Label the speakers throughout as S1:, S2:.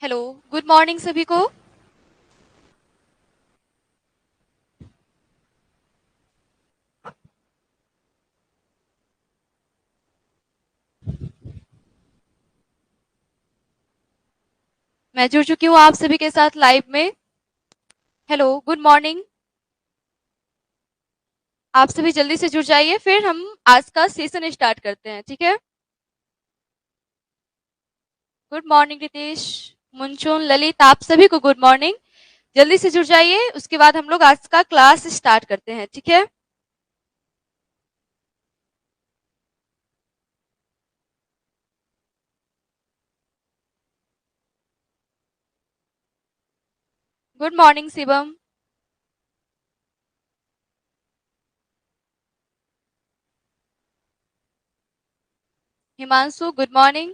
S1: Hello, good morning सभी को। मैं जुड़ चुकी हूँ आप सभी के साथ लाइव में। Hello, good morning. आप सभी जल्दी से जुड़ जाइए, फिर हम आज का सेशन स्टार्ट करते हैं, ठीक है। गुड मॉर्निंग रितेश, मुंचुन, ललित, आप सभी को गुड मॉर्निंग। जल्दी से जुड़ जाइए, उसके बाद हम लोग आज का क्लास स्टार्ट करते हैं, ठीक है। Good morning Shivam, Himanshu, good morning.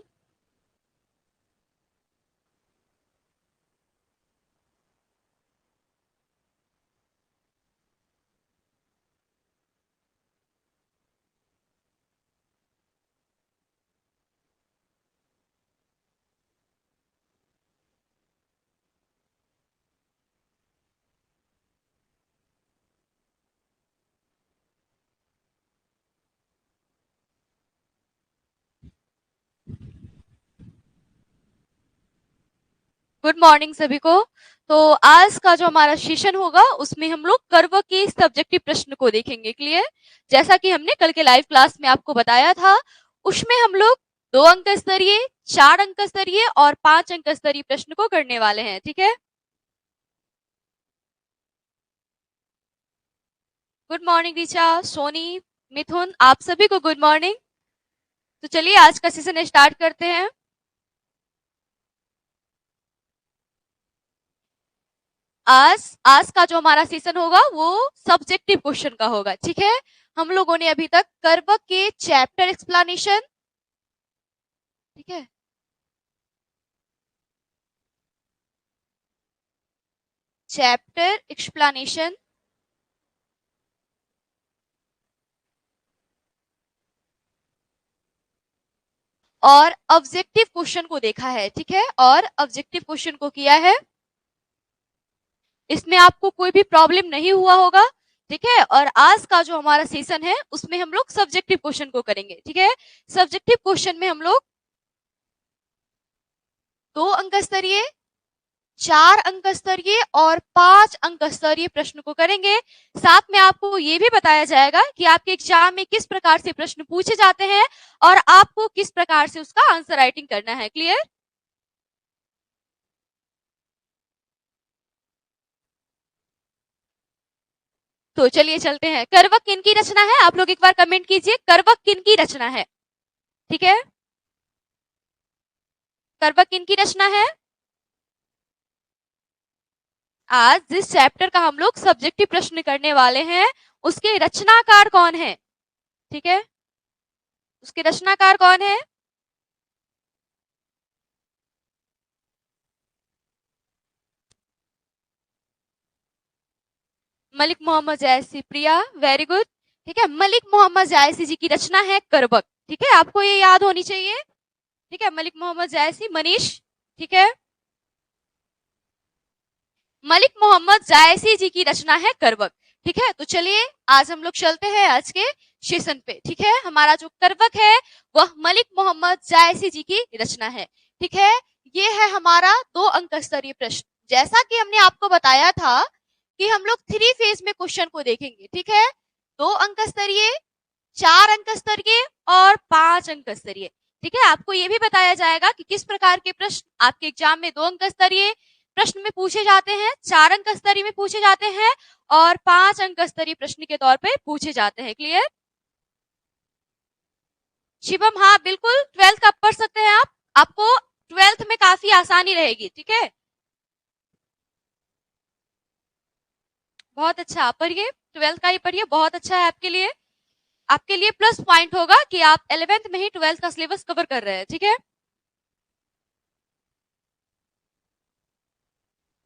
S1: Good morning सभी को। तो आज का जो हमारा सेशन होगा उसमें हम लोग कर्व के सब्जेक्टिव प्रश्न को देखेंगे। क्लियर? जैसा कि हमने कल के लाइव क्लास में आपको बताया था, उसमें हम लोग 2 अंक स्तरीय, 4 अंक स्तरीय और 5 अंक स्तरीय प्रश्न को करने वाले हैं, ठीक है। गुड मॉर्निंग ऋचा, सोनी, मिथुन, आप सभी को गुड मॉर्निंग। तो चलिए आज का सेशन स्टार्ट करते हैं। आज का जो हमारा सेशन होगा वो सब्जेक्टिव क्वेश्चन का होगा, ठीक है। हम लोगों ने अभी तक कर्व के चैप्टर एक्सप्लेनेशन, ठीक है, चैप्टर एक्सप्लेनेशन और ऑब्जेक्टिव क्वेश्चन को देखा है, ठीक है, और ऑब्जेक्टिव क्वेश्चन को किया है। इसमें आपको कोई भी प्रॉब्लम नहीं हुआ होगा, ठीक है। और आज का जो हमारा सेशन है उसमें हम लोग सब्जेक्टिव क्वेश्चन को करेंगे, ठीक है। सब्जेक्टिव क्वेश्चन में हम लोग 2 अंक स्तरीय, 4 अंक स्तरीय और 5 अंक स्तरीय प्रश्न को करेंगे। साथ में आपको ये भी बताया जाएगा कि आपके एग्जाम में किस प्रकार से प्रश्न पूछे जाते हैं और आपको किस प्रकार से उसका आंसर राइटिंग करना है। क्लियर? तो चलिए चलते हैं। कर्वक किनकी रचना है? आप लोग एक बार कमेंट कीजिए, कर्वक किनकी रचना है, ठीक है। कर्वक किनकी रचना है? आज जिस चैप्टर का हम लोग सब्जेक्टिव प्रश्न करने वाले हैं उसके रचनाकार कौन है, ठीक है। उसके रचनाकार कौन है? मलिक मोहम्मद जायसी। प्रिया, वेरी गुड, ठीक है। मलिक मोहम्मद जायसी जी की रचना है कर्वक, ठीक है, आपको ये याद होनी चाहिए, ठीक है। मलिक मोहम्मद जायसी। मनीष, ठीक है। मलिक मोहम्मद जायसी जी की रचना है कर्वक, ठीक है। तो चलिए आज हम लोग चलते हैं आज के सेशन पे, ठीक है। हमारा जो कर्वक है वह मलिक मोहम्मद जायसी जी की रचना है, ठीक है। ये है हमारा 2 अंक स्तरीय प्रश्न। जैसा कि हमने आपको बताया था कि हम लोग 3 फेज में क्वेश्चन को देखेंगे, ठीक है। 2 अंक स्तरीय, 4 अंक स्तरीय और 5 अंक स्तरीय, ठीक है। आपको ये भी बताया जाएगा कि किस प्रकार के प्रश्न आपके एग्जाम में 2 अंक स्तरीय प्रश्न में पूछे जाते हैं, 4 अंक स्तरीय में पूछे जाते हैं और 5 अंक स्तरीय प्रश्न के तौर पे पूछे जाते हैं। क्लियर? शिवम, हाँ बिल्कुल, 12th का पढ़ सकते हैं आप। आपको 12th में काफी आसानी रहेगी, ठीक है। बहुत अच्छा, आप पढ़िए, 12th का ही पढ़िए, बहुत अच्छा है आपके लिए। आपके लिए प्लस पॉइंट होगा कि आप 11th में ही 12th का सिलेबस कवर कर रहे हैं, ठीक है।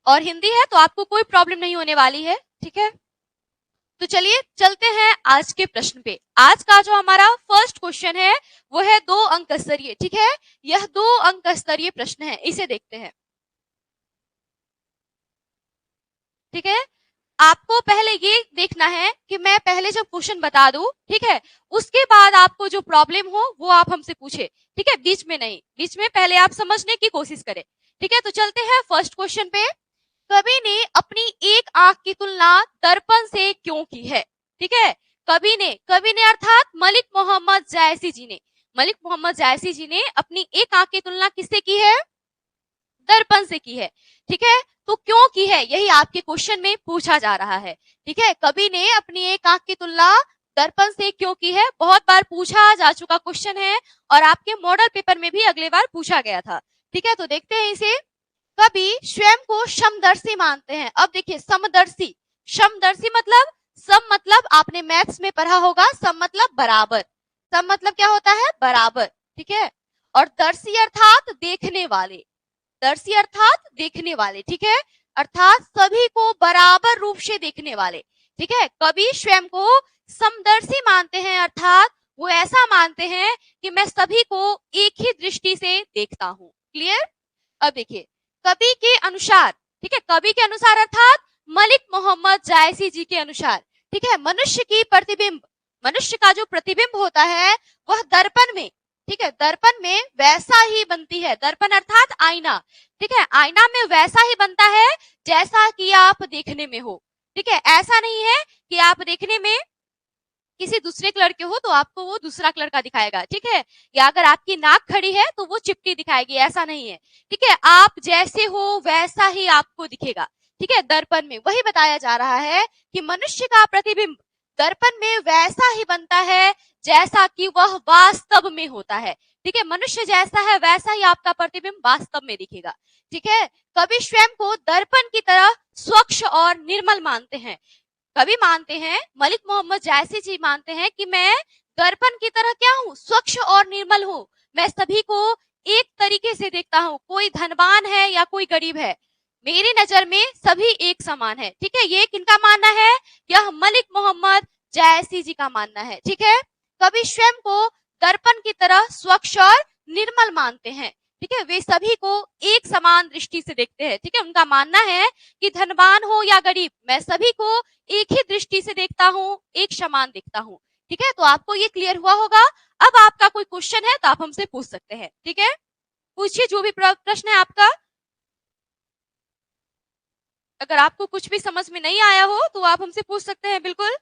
S1: और हिंदी है तो आपको कोई प्रॉब्लम नहीं होने वाली है, ठीक है। तो चलिए चलते हैं आज के प्रश्न पे। आज का जो हमारा फर्स्ट क्वेश्चन है वो है 2 अंक स्तरीय, ठीक है। यह 2 अंक स्तरीय प्रश्न है, इसे देखते हैं। ठीक है। आपको पहले ये देखना है कि मैं पहले जब क्वेश्चन बता दूं, ठीक है, उसके बाद आपको जो प्रॉब्लम हो वो आप हमसे पूछे, ठीक है, बीच में नहीं, बीच में पहले आप समझने की कोशिश करें, ठीक है। तो चलते हैं फर्स्ट क्वेश्चन पे। कवि ने अपनी एक आंख की तुलना दर्पण से क्यों की है? ठीक है, कवि ने अर्थात मलिक मोहम्मद जायसी जी ने, मलिक मोहम्मद जायसी जी ने अपनी एक आंख की तुलना किससे की है? दर्पण से की है, ठीक है। तो क्यों की है, यही आपके क्वेश्चन में पूछा जा रहा है, ठीक है। कवि ने अपनी एक आंख की तुलना दर्पण से क्यों की है? बहुत बार पूछा जा चुका क्वेश्चन है और आपके मॉडल पेपर में भी अगले बार पूछा गया था, ठीक है। तो देखते हैं इसे। कवि स्वयं को समदर्शी मानते हैं। अब देखिए, समदर्शी, समदर्शी मतलब, सम मतलब आपने मैथ्स में पढ़ा होगा, सम मतलब बराबर, सम मतलब क्या होता है? बराबर, ठीक है। और दर्शी अर्थात देखने वाले, दर्शी अर्थात देखने वाले, ठीक है, अर्थात सभी को बराबर रूप से देखने वाले, ठीक है। कवि स्वयं को समदर्शी मानते हैं, अर्थात वो ऐसा मानते हैं कि मैं सभी को एक ही दृष्टि से देखता हूं। क्लियर? अब देखिए, कवि के अनुसार, ठीक है, कवि के अनुसार अर्थात मलिक मोहम्मद जायसी जी के अनुसार, ठीक है, मनुष्य की प्रतिबिंब, मनुष्य का जो प्रतिबिंब होता है वह दर्पण में, ठीक है, दर्पण में वैसा ही बनती है, दर्पण अर्थात आईना, ठीक है, आईना में वैसा ही बनता है जैसा कि आप देखने में हो, ठीक है। ऐसा नहीं है कि आप देखने में किसी दूसरे कलर के हो तो आपको वो दूसरा कलर का दिखाएगा, ठीक है, या अगर आपकी नाक खड़ी है तो वो चिपटी दिखाएगी, ऐसा नहीं है, ठीक है। आप जैसे हो वैसा ही आपको दिखेगा, ठीक है, दर्पण में। वही बताया जा रहा है कि मनुष्य का प्रतिबिंब दर्पण में वैसा ही बनता है जैसा कि वह वास्तव में होता है, ठीक है। मनुष्य जैसा है वैसा ही आपका प्रतिबिंब वास्तव में दिखेगा, ठीक है। कवि स्वयं को दर्पण की तरह स्वच्छ और निर्मल मानते हैं। कवि मानते हैं, मलिक मोहम्मद जायसी जी मानते हैं कि मैं दर्पण की तरह क्या हूं? स्वच्छ और निर्मल हूं। मैं सभी को एक तरीके से देखता हूं, कोई धनवान है या कोई गरीब है, मेरी नजर में सभी एक समान है, ठीक है। ये किनका मानना है? यह मलिक मोहम्मद जायसी जी का मानना है, ठीक है। कवि स्वयं को दर्पण की तरह स्वच्छ और निर्मल मानते हैं, ठीक है। वे सभी को एक समान दृष्टि से देखते हैं, ठीक है। उनका मानना है कि धनवान हो या गरीब, मैं सभी को एक ही दृष्टि से देखता हूं, एक समान दिखता हूं, ठीक है। तो आपको ये क्लियर हुआ होगा। अब आपका कोई क्वेश्चन है तो आप हमसे पूछ सकते हैं, ठीक है। पूछिए जो भी प्रश्न है आपका। अगर आपको कुछ भी समझ में नहीं आया हो तो आप हमसे पूछ सकते हैं, बिल्कुल।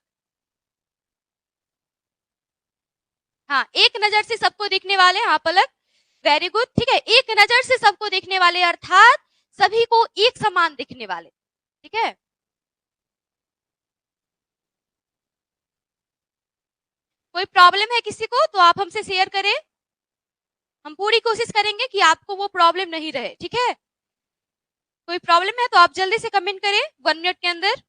S1: हाँ, एक नजर से सबको देखने वाले, हाँ पलक, वेरी गुड, ठीक है। एक नजर से सबको देखने वाले अर्थात सभी को एक समान दिखने वाले, ठीक है। कोई प्रॉब्लम है किसी को तो आप हमसे शेयर करें, हम पूरी कोशिश करेंगे कि आपको वो प्रॉब्लम नहीं रहे, ठीक है। कोई प्रॉब्लम है तो आप जल्दी से कमेंट करें 1 मिनट के अंदर,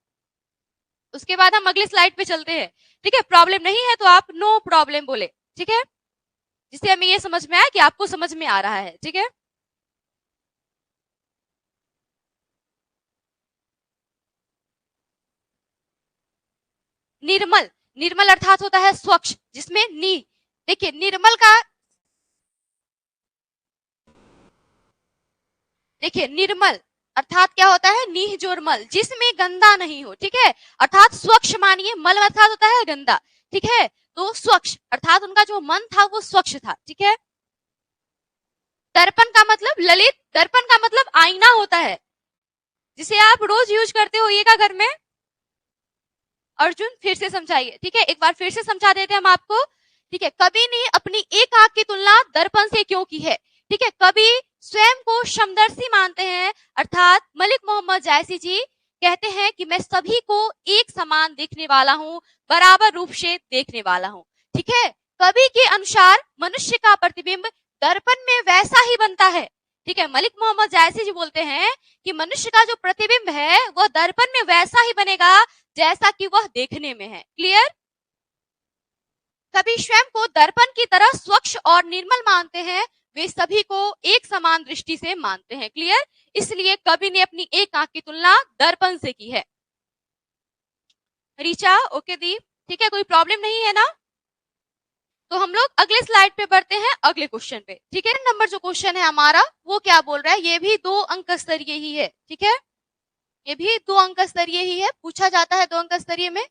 S1: उसके बाद हम अगले स्लाइड पे चलते हैं, ठीक है। प्रॉब्लम नहीं है तो आप नो प्रॉब्लम बोले, ठीक है, जिससे हमें ये समझ में आया कि आपको समझ में आ रहा है, ठीक है। निर्मल, निर्मल अर्थात होता है स्वच्छ, जिसमें नी, देखिए निर्मल का, देखिए निर्मल अर्थात क्या होता है? नीह जोर मल, जिसमें गंदा नहीं हो, ठीक है, अर्थात स्वच्छ मानिए, मल अर्थात होता है गंदा, ठीक है। तो स्वच्छ अर्थात उनका जो मन था वो स्वच्छ था, ठीक है। दर्पण का मतलब ललित, दर्पण का मतलब आईना होता है जिसे आप रोज यूज करते होइएगा घर में। अर्जुन फिर से समझाइए, ठीक है, एक बार फिर से समझा देते हैं हम आपको, ठीक है। कवि ने अपनी एक आंख की तुलना दर्पण से क्यों की है? ठीक है, कवि स्वयं को समदर्शी मानते हैं, अर्थात मलिक मोहम्मद जायसी जी कहते हैं कि मैं सभी को एक समान देखने वाला हूं, बराबर रूप से देखने वाला हूं, ठीक है। कवि के अनुसार मनुष्य का प्रतिबिंब दर्पण में वैसा ही बनता है, ठीक है। मलिक मोहम्मद जायसी जी बोलते हैं कि मनुष्य का जो प्रतिबिंब है वह दर्पण में वैसा ही बनेगा जैसा कि वह देखने में है। क्लियर? कवि स्वयं को दर्पण की तरह स्वच्छ और निर्मल मानते हैं, वे सभी को एक समान दृष्टि से मानते हैं। क्लियर? इसलिए कवि ने अपनी एक आंख की तुलना दर्पण से की है। रीचा, ओके दीप, ठीक है, कोई प्रॉब्लम नहीं है ना? तो हम लोग अगले स्लाइड पे बढ़ते हैं, अगले क्वेश्चन पे, ठीक है। नंबर जो क्वेश्चन है हमारा वो क्या बोल रहा है? ये भी 2 अंक स्तरीय ही है, ठीक है, ये भी 2 अंक स्तरीय ही है, पूछा जाता है 2 अंक स्तरीय में।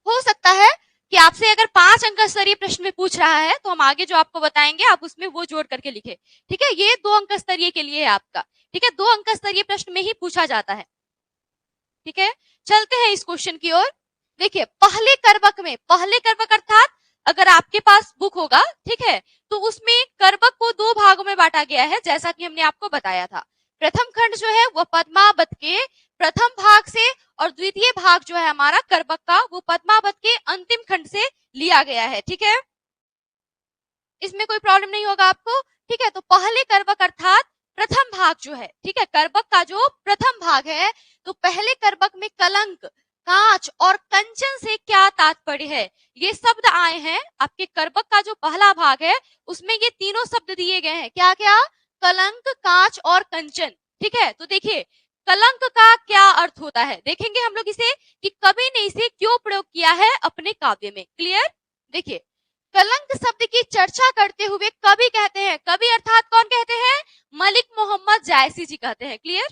S1: हो सकता है कि आपसे अगर 5 अंक स्तरीय प्रश्न में पूछ रहा है तो हम आगे जो आपको बताएंगे आप उसमें वो जोड़ करके लिखे। ठीक है, ये 2 अंक स्तरीय के लिए है आपका। ठीक है, 2 अंक स्तरीय प्रश्न में ही पूछा जाता है। ठीक है, चलते हैं इस क्वेश्चन की ओर। देखिए, पहले करवक अर्थात अगर आपके पास बुक होगा, ठीक है, तो उसमें करवक को 2 भागों में बांटा गया है, जैसा कि हमने आपको बताया था। प्रथम खंड जो है वो पद्मावत के प्रथम भाग से और द्वितीय भाग जो है हमारा करवक का वो पद्मावत के अंतिम खंड से लिया गया है। ठीक है, इसमें कोई प्रॉब्लम नहीं होगा आपको। ठीक है, तो पहले करवक अर्थात प्रथम भाग जो है, ठीक है, करवक का जो प्रथम भाग है, तो पहले करवक में कलंक, कांच और कंचन से क्या तात्पर्य है, ये शब्द आए हैं। आपके करवक का जो पहला भाग है उसमें ये तीनों शब्द दिए गए हैं। क्या क्या? कलंक, कांच और कंचन। ठीक है, तो देखिए कलंक का क्या अर्थ होता है, देखेंगे हम लोग इसे कि कवि ने इसे क्यों प्रयोग किया है अपने काव्य में। क्लियर? देखिए, कलंक शब्द की चर्चा करते हुए कवि कहते हैं, कवि अर्थात कौन कहते हैं? मलिक मोहम्मद जायसी जी कहते हैं। क्लियर?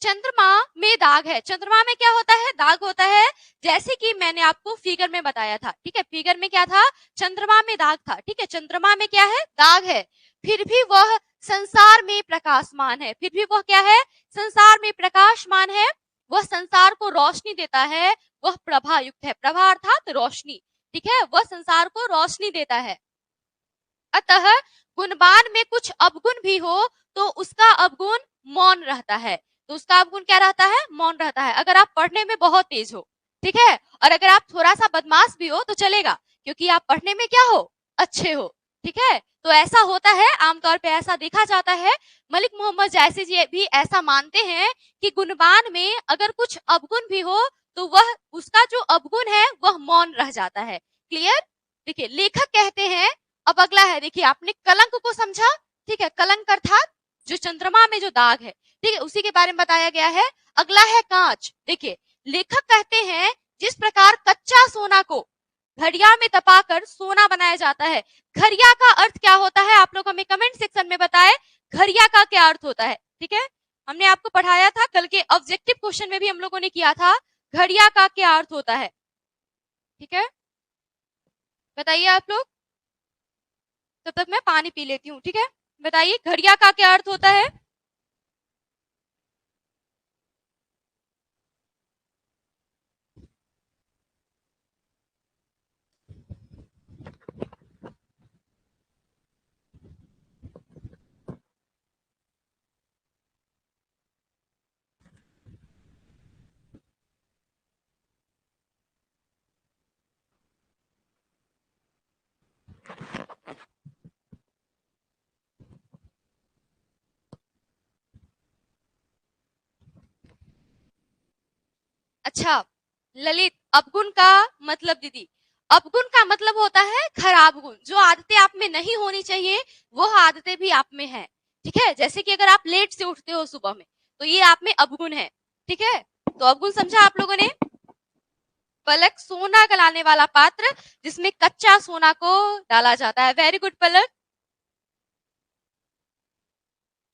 S1: चंद्रमा में दाग है, चंद्रमा में क्या होता है? दाग होता है, जैसे कि मैंने आपको फिगर में बताया था। ठीक है, फिगर में क्या था? चंद्रमा में दाग था। ठीक है, चंद्रमा में क्या है? दाग है, फिर भी वह संसार में प्रकाशमान है। फिर भी वह क्या है? संसार में प्रकाशमान है, वह संसार को रोशनी देता है, वह प्रभा युक्त है। प्रभा अर्थात रोशनी। ठीक है, वह संसार को रोशनी देता है। अतः गुणवान में कुछ अवगुण भी हो तो उसका अवगुण मौन रहता है। तो उसका अवगुण क्या रहता है? मौन रहता है। अगर आप पढ़ने में बहुत तेज हो, ठीक है, और अगर आप थोड़ा सा बदमाश भी हो तो चलेगा, क्योंकि आप पढ़ने में क्या हो? अच्छे हो। ठीक है, तो ऐसा होता है, आमतौर पे ऐसा देखा जाता है। मलिक मोहम्मद जायसी जी भी ऐसा मानते हैं कि गुणवान में अगर कुछ अवगुण भी हो तो वह उसका जो अवगुण है वह मौन रह जाता है। क्लियर? देखिए, लेखक कहते हैं, अब अगला है, देखिए आपने कलंक को समझा। ठीक है, कलंक अर्थात जो चंद्रमा में जो दाग है, ठीक है, उसी के बारे में बताया गया है। अगला है कांच। देखिए, लेखक कहते हैं जिस प्रकार कच्चा सोना को घड़िया में तपाकर सोना बनाया जाता है। घड़िया का अर्थ क्या होता है? आप लोग हमें कमेंट सेक्शन में बताएं, घड़िया का क्या अर्थ होता है। ठीक है, हमने आपको पढ़ाया था, कल के ऑब्जेक्टिव क्वेश्चन में भी हम लोगों ने किया था, घड़िया का क्या अर्थ होता है। ठीक है, बताइए आप लोग। तब तक मैं पानी पी लेती हूँ। ठीक है, बताइए घड़िया का क्या अर्थ होता है? अच्छा ललित, अवगुण का मतलब दीदी, अवगुण का मतलब होता है खराब गुण। जो आदतें आप में नहीं होनी चाहिए वो आदतें भी आप में है। ठीक है, जैसे कि अगर आप लेट से उठते हो सुबह में तो ये आप में अवगुण है। ठीक है, तो अवगुण समझा आप लोगों ने? पलक, सोना गलाने वाला पात्र जिसमें कच्चा सोना को डाला जाता है। Very good Palak.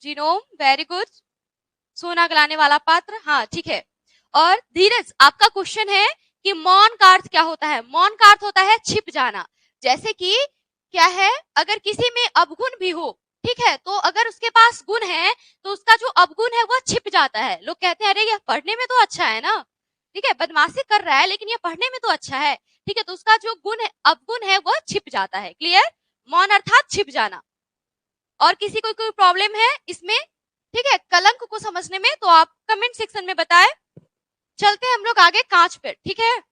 S1: Genome, very good. सोना गलाने वाला पात्र, हाँ ठीक है। और धीरज, आपका क्वेश्चन है कि मौन का अर्थ क्या होता है? मौन का अर्थ होता है छिप जाना। जैसे कि क्या है, अगर किसी में अवगुण भी हो, ठीक है, तो अगर उसके पास गुण है तो उसका जो अवगुण है वह छिप जाता है। लोग कहते हैं अरे यह पढ़ने में तो अच्छा है ना, ठीक है, बदमाशी कर रहा है लेकिन यह पढ़ने में तो अच्छा है। ठीक है, तो उसका जो गुण है, अवगुण है, वह छिप जाता है। क्लियर? मौन अर्थात छिप जाना। और किसी को कोई प्रॉब्लम है इसमें, ठीक है, कलंक को समझने में, तो आप कमेंट सेक्शन में बताएं। चलते हैं हम लोग आगे कांच पर। ठीक है,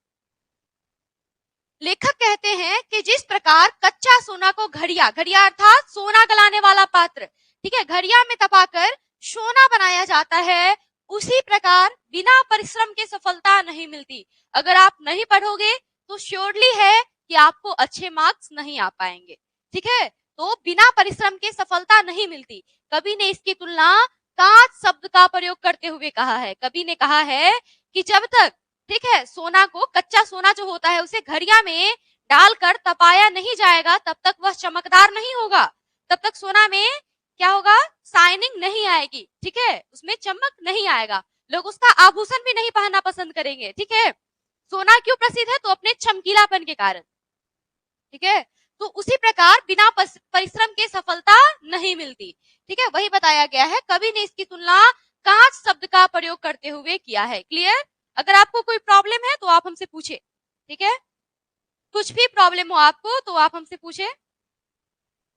S1: लेखक कहते हैं कि जिस प्रकार कच्चा सोना को घड़िया, घड़िया अर्थात सोना गलाने वाला पात्र, ठीक है, घड़िया में तपाकर सोना बनाया जाता है, उसी प्रकार बिना परिश्रम के सफलता नहीं मिलती। अगर आप नहीं पढ़ोगे तो श्योरली है कि आपको अच्छे मार्क्स नहीं आ पाएंगे। ठीक है, तो बिना परिश्रम के सफलता नहीं मिलती। कवि ने इसकी तुलना कांच शब्द का प्रयोग करते हुए कहा है। कवि ने कहा है कि जब तक, ठीक है, सोना को, कच्चा सोना जो होता है उसे घड़िया में डालकर तपाया नहीं जाएगा तब तक वह चमकदार नहीं होगा। तब तक सोना में क्या होगा, शाइनिंग नहीं आएगी, ठीक है, उसमें चमक नहीं आएगा, लोग उसका आभूषण भी नहीं पहनना पसंद करेंगे, ठीक है। सोना क्यों प्रसिद्ध है, तो अपने चमकीलापन के कारण, ठीक है। तो उसी प्रकार बिना परिश्रम के सफलता नहीं मिलती, ठीक है, वही बताया गया है। कवि ने इसकी तुलना कांच शब्द का प्रयोग करते हुए किया है। क्लियर? अगर आपको कोई प्रॉब्लम है तो आप हमसे पूछे, ठीक है, कुछ भी प्रॉब्लम हो आपको तो आप हमसे पूछे,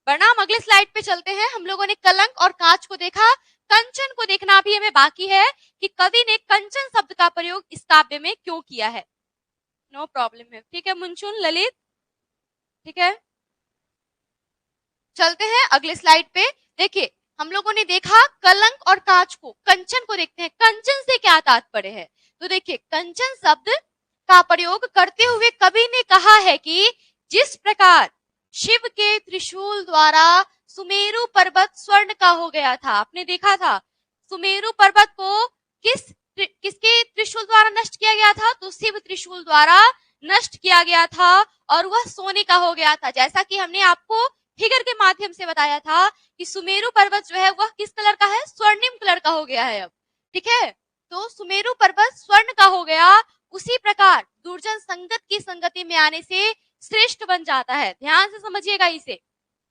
S1: वरना हम अगले स्लाइड पे चलते हैं। हम लोगों ने कलंक और कांच को देखा, कंचन को देखना भी हमें बाकी है कि कवि ने कंचन शब्द का प्रयोग इस काव्य में क्यों किया है। नो प्रॉब्लम है, ठीक है मुंचुन, ललित, ठीक है। चलते हैं अगले स्लाइड पे। देखिए हम लोगों ने देखा कलंक और कांच को, कंचन को देखते हैं, कंचन से क्या तात्पर्य है। तो देखिए कंचन शब्द का प्रयोग करते हुए कवि ने कहा है कि जिस प्रकार शिव के त्रिशूल द्वारा सुमेरु पर्वत स्वर्ण का हो गया था, आपने देखा था सुमेरु पर्वत को किसके त्रिशूल द्वारा नष्ट किया गया था, तो शिव त्रिशूल द्वारा नष्ट किया गया था और वह सोने का हो गया था। जैसा कि हमने आपको फिगर के माध्यम से बताया था कि सुमेरु पर्वत जो है वह किस कलर का है, स्वर्णिम कलर का हो गया है अब, ठीक है। तो सुमेरु पर्वत स्वर्ण का हो गया, उसी प्रकार दुर्जन संगत की संगति में आने से श्रेष्ठ बन जाता है। ध्यान से समझिएगा इसे,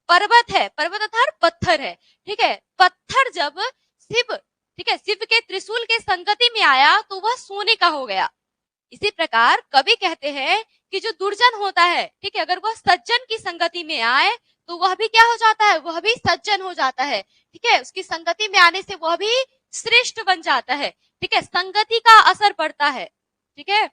S1: पर्वत है, पर्वत अर्थात पत्थर है, ठीक है, पत्थर जब शिव, ठीक है, शिव के त्रिशूल के संगति में आया तो वह सोने का हो गया। इसी प्रकार कवि कहते हैं कि जो दुर्जन होता है, ठीक है, अगर वह सज्जन की संगति में आए तो वह भी क्या हो जाता है, वह भी सज्जन हो जाता है, ठीक है, उसकी संगति में आने से वह भी श्रेष्ठ बन जाता है, ठीक है, संगति का असर पड़ता है, ठीक है।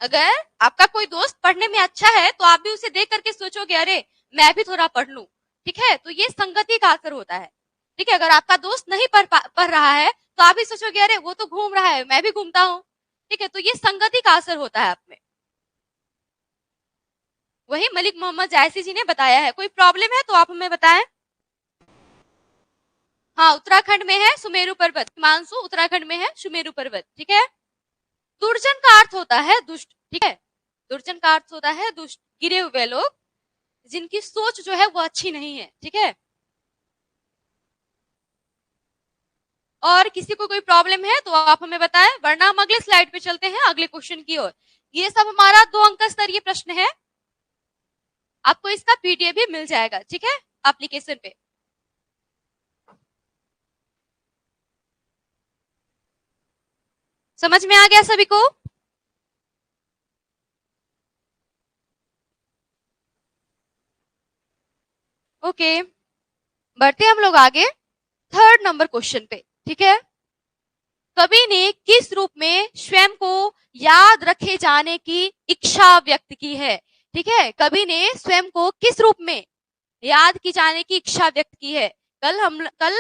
S1: अगर आपका कोई दोस्त पढ़ने में अच्छा है तो आप भी उसे देख करके सोचोगे अरे मैं भी थोड़ा पढ़ लूं, ठीक है, तो ये संगति का असर होता है, ठीक है। अगर आपका दोस्त नहीं पढ़ रहा है तो आप भी सोचोगे अरे वो तो घूम रहा है, मैं भी घूमता हूँ, ठीक है, तो ये संगति का असर होता है आप में। वही मलिक मोहम्मद जायसी जी ने बताया है। कोई प्रॉब्लम है तो आप हमें बताएं। हाँ, उत्तराखंड में है सुमेरु पर्वत, हिमांशु उत्तराखंड में है सुमेरु पर्वत, ठीक है। दुर्जन का अर्थ होता है दुष्ट, ठीक है, दुर्जन का अर्थ होता है दुष्ट, गिरे हुए लोग, जिनकी सोच जो है वो अच्छी नहीं है, ठीक है। और किसी को कोई प्रॉब्लम है तो आप हमें बताएं, वरना हम अगले स्लाइड पे चलते हैं, अगले क्वेश्चन की ओर। ये सब हमारा 2 अंक स्तरीय प्रश्न है, आपको इसका पीडीएफ भी मिल जाएगा, ठीक है, एप्लीकेशन पे। समझ में आ गया सभी को? ओके, बढ़ते हम लोग आगे 3rd नंबर क्वेश्चन पे, ठीक है। कवि ने किस रूप में स्वयं को याद रखे जाने की इच्छा व्यक्त की है, ठीक है, कवि ने स्वयं को किस रूप में याद की जाने की इच्छा व्यक्त की है। कल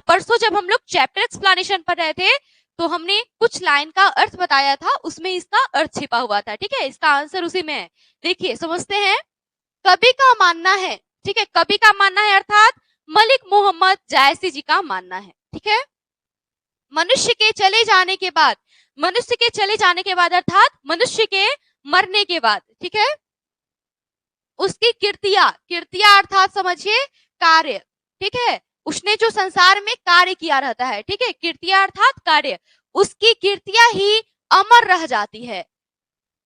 S1: परसों जब हम लोग चैप्टर एक्सप्लेनेशन पढ़ रहे थे तो हमने कुछ लाइन का अर्थ बताया था, उसमें इसका अर्थ छिपा हुआ था, ठीक है, इसका आंसर उसी में है। देखिए समझते हैं, कवि का मानना है, ठीक है, कवि का मानना है अर्थात मलिक मोहम्मद जायसी जी का मानना है, ठीक है। मनुष्य के चले जाने के बाद, मनुष्य के चले जाने के बाद अर्थात मनुष्य के मरने के बाद, ठीक है, उसकी कीर्तियां, कीर्तियां अर्थात समझिए कार्य, ठीक है, उसने जो संसार में कार्य किया रहता है, ठीक है, कीर्तियां अर्थात कार्य, उसकी कीर्तियां ही अमर रह जाती है।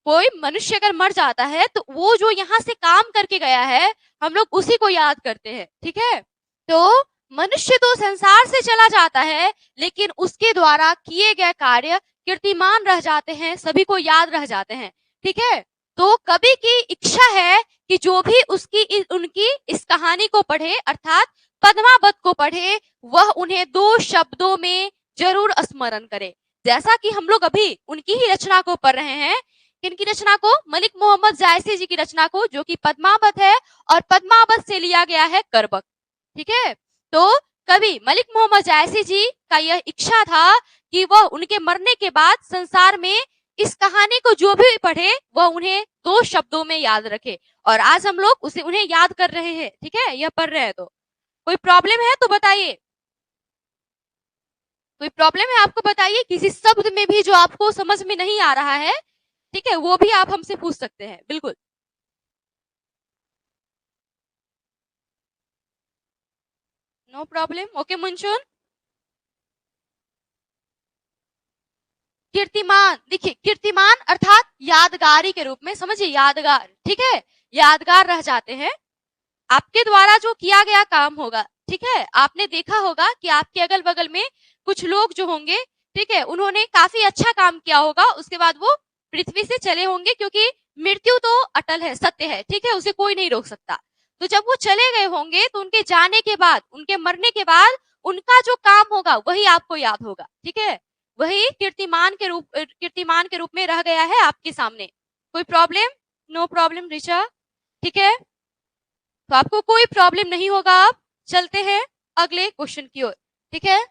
S1: कोई मनुष्य अगर मर जाता है तो वो जो यहाँ से काम करके गया है हम लोग उसी को याद करते हैं, ठीक है। तो मनुष्य तो संसार से चला जाता है लेकिन उसके द्वारा किए गए कार्य कीर्तिमान रह जाते हैं, सभी को याद रह जाते हैं, ठीक है। तो कवि की इच्छा है कि जो भी उनकी इस कहानी को पढ़े अर्थात पद्मावत को पढ़े वह उन्हें 2 शब्दों में जरूर स्मरण करे। जैसा कि हम लोग अभी उनकी ही रचना को पढ़ रहे हैं, किनकी रचना को, मलिक मोहम्मद जायसी जी की रचना को, जो कि पद्मावत है और पद्मावत से लिया गया है करबक, ठीक है। तो कवि मलिक मोहम्मद जायसी जी का यह इच्छा था कि वह उनके मरने के बाद संसार में इस कहानी को जो भी पढ़े वह उन्हें 2 शब्दों में याद रखे, और आज हम लोग उसे उन्हें याद कर रहे हैं, ठीक है, यह पढ़ रहे हैं। तो कोई प्रॉब्लम है तो बताइए, कोई प्रॉब्लम है आपको बताइए, किसी शब्द में भी जो आपको समझ में नहीं आ रहा है, ठीक है, वो भी आप हमसे पूछ सकते हैं, बिल्कुल। No problem, okay मुंचुन। कीर्तिमान, देखिए कीर्तिमान अर्थात यादगारी के रूप में समझिए, यादगार, ठीक है, यादगार रह जाते हैं। आपके द्वारा जो किया गया काम होगा, ठीक है, आपने देखा होगा कि आपके अगल बगल में कुछ लोग जो होंगे, ठीक है, उन्होंने काफी अच्छा काम किया होगा, उसके बाद वो पृथ्वी से चले होंगे, क्योंकि मृत्यु तो अटल है, सत्य है, ठीक है, उसे कोई नहीं रोक सकता। तो जब वो चले गए होंगे तो उनके जाने के बाद, उनके मरने के बाद उनका जो काम होगा वही आपको याद होगा, ठीक है, वही कीर्तिमान के रूप में रह गया है आपके सामने। कोई प्रॉब्लम? नो प्रॉब्लम ऋचा, ठीक है, तो आपको कोई प्रॉब्लम नहीं होगा। आप चलते हैं अगले क्वेश्चन की ओर, ठीक है।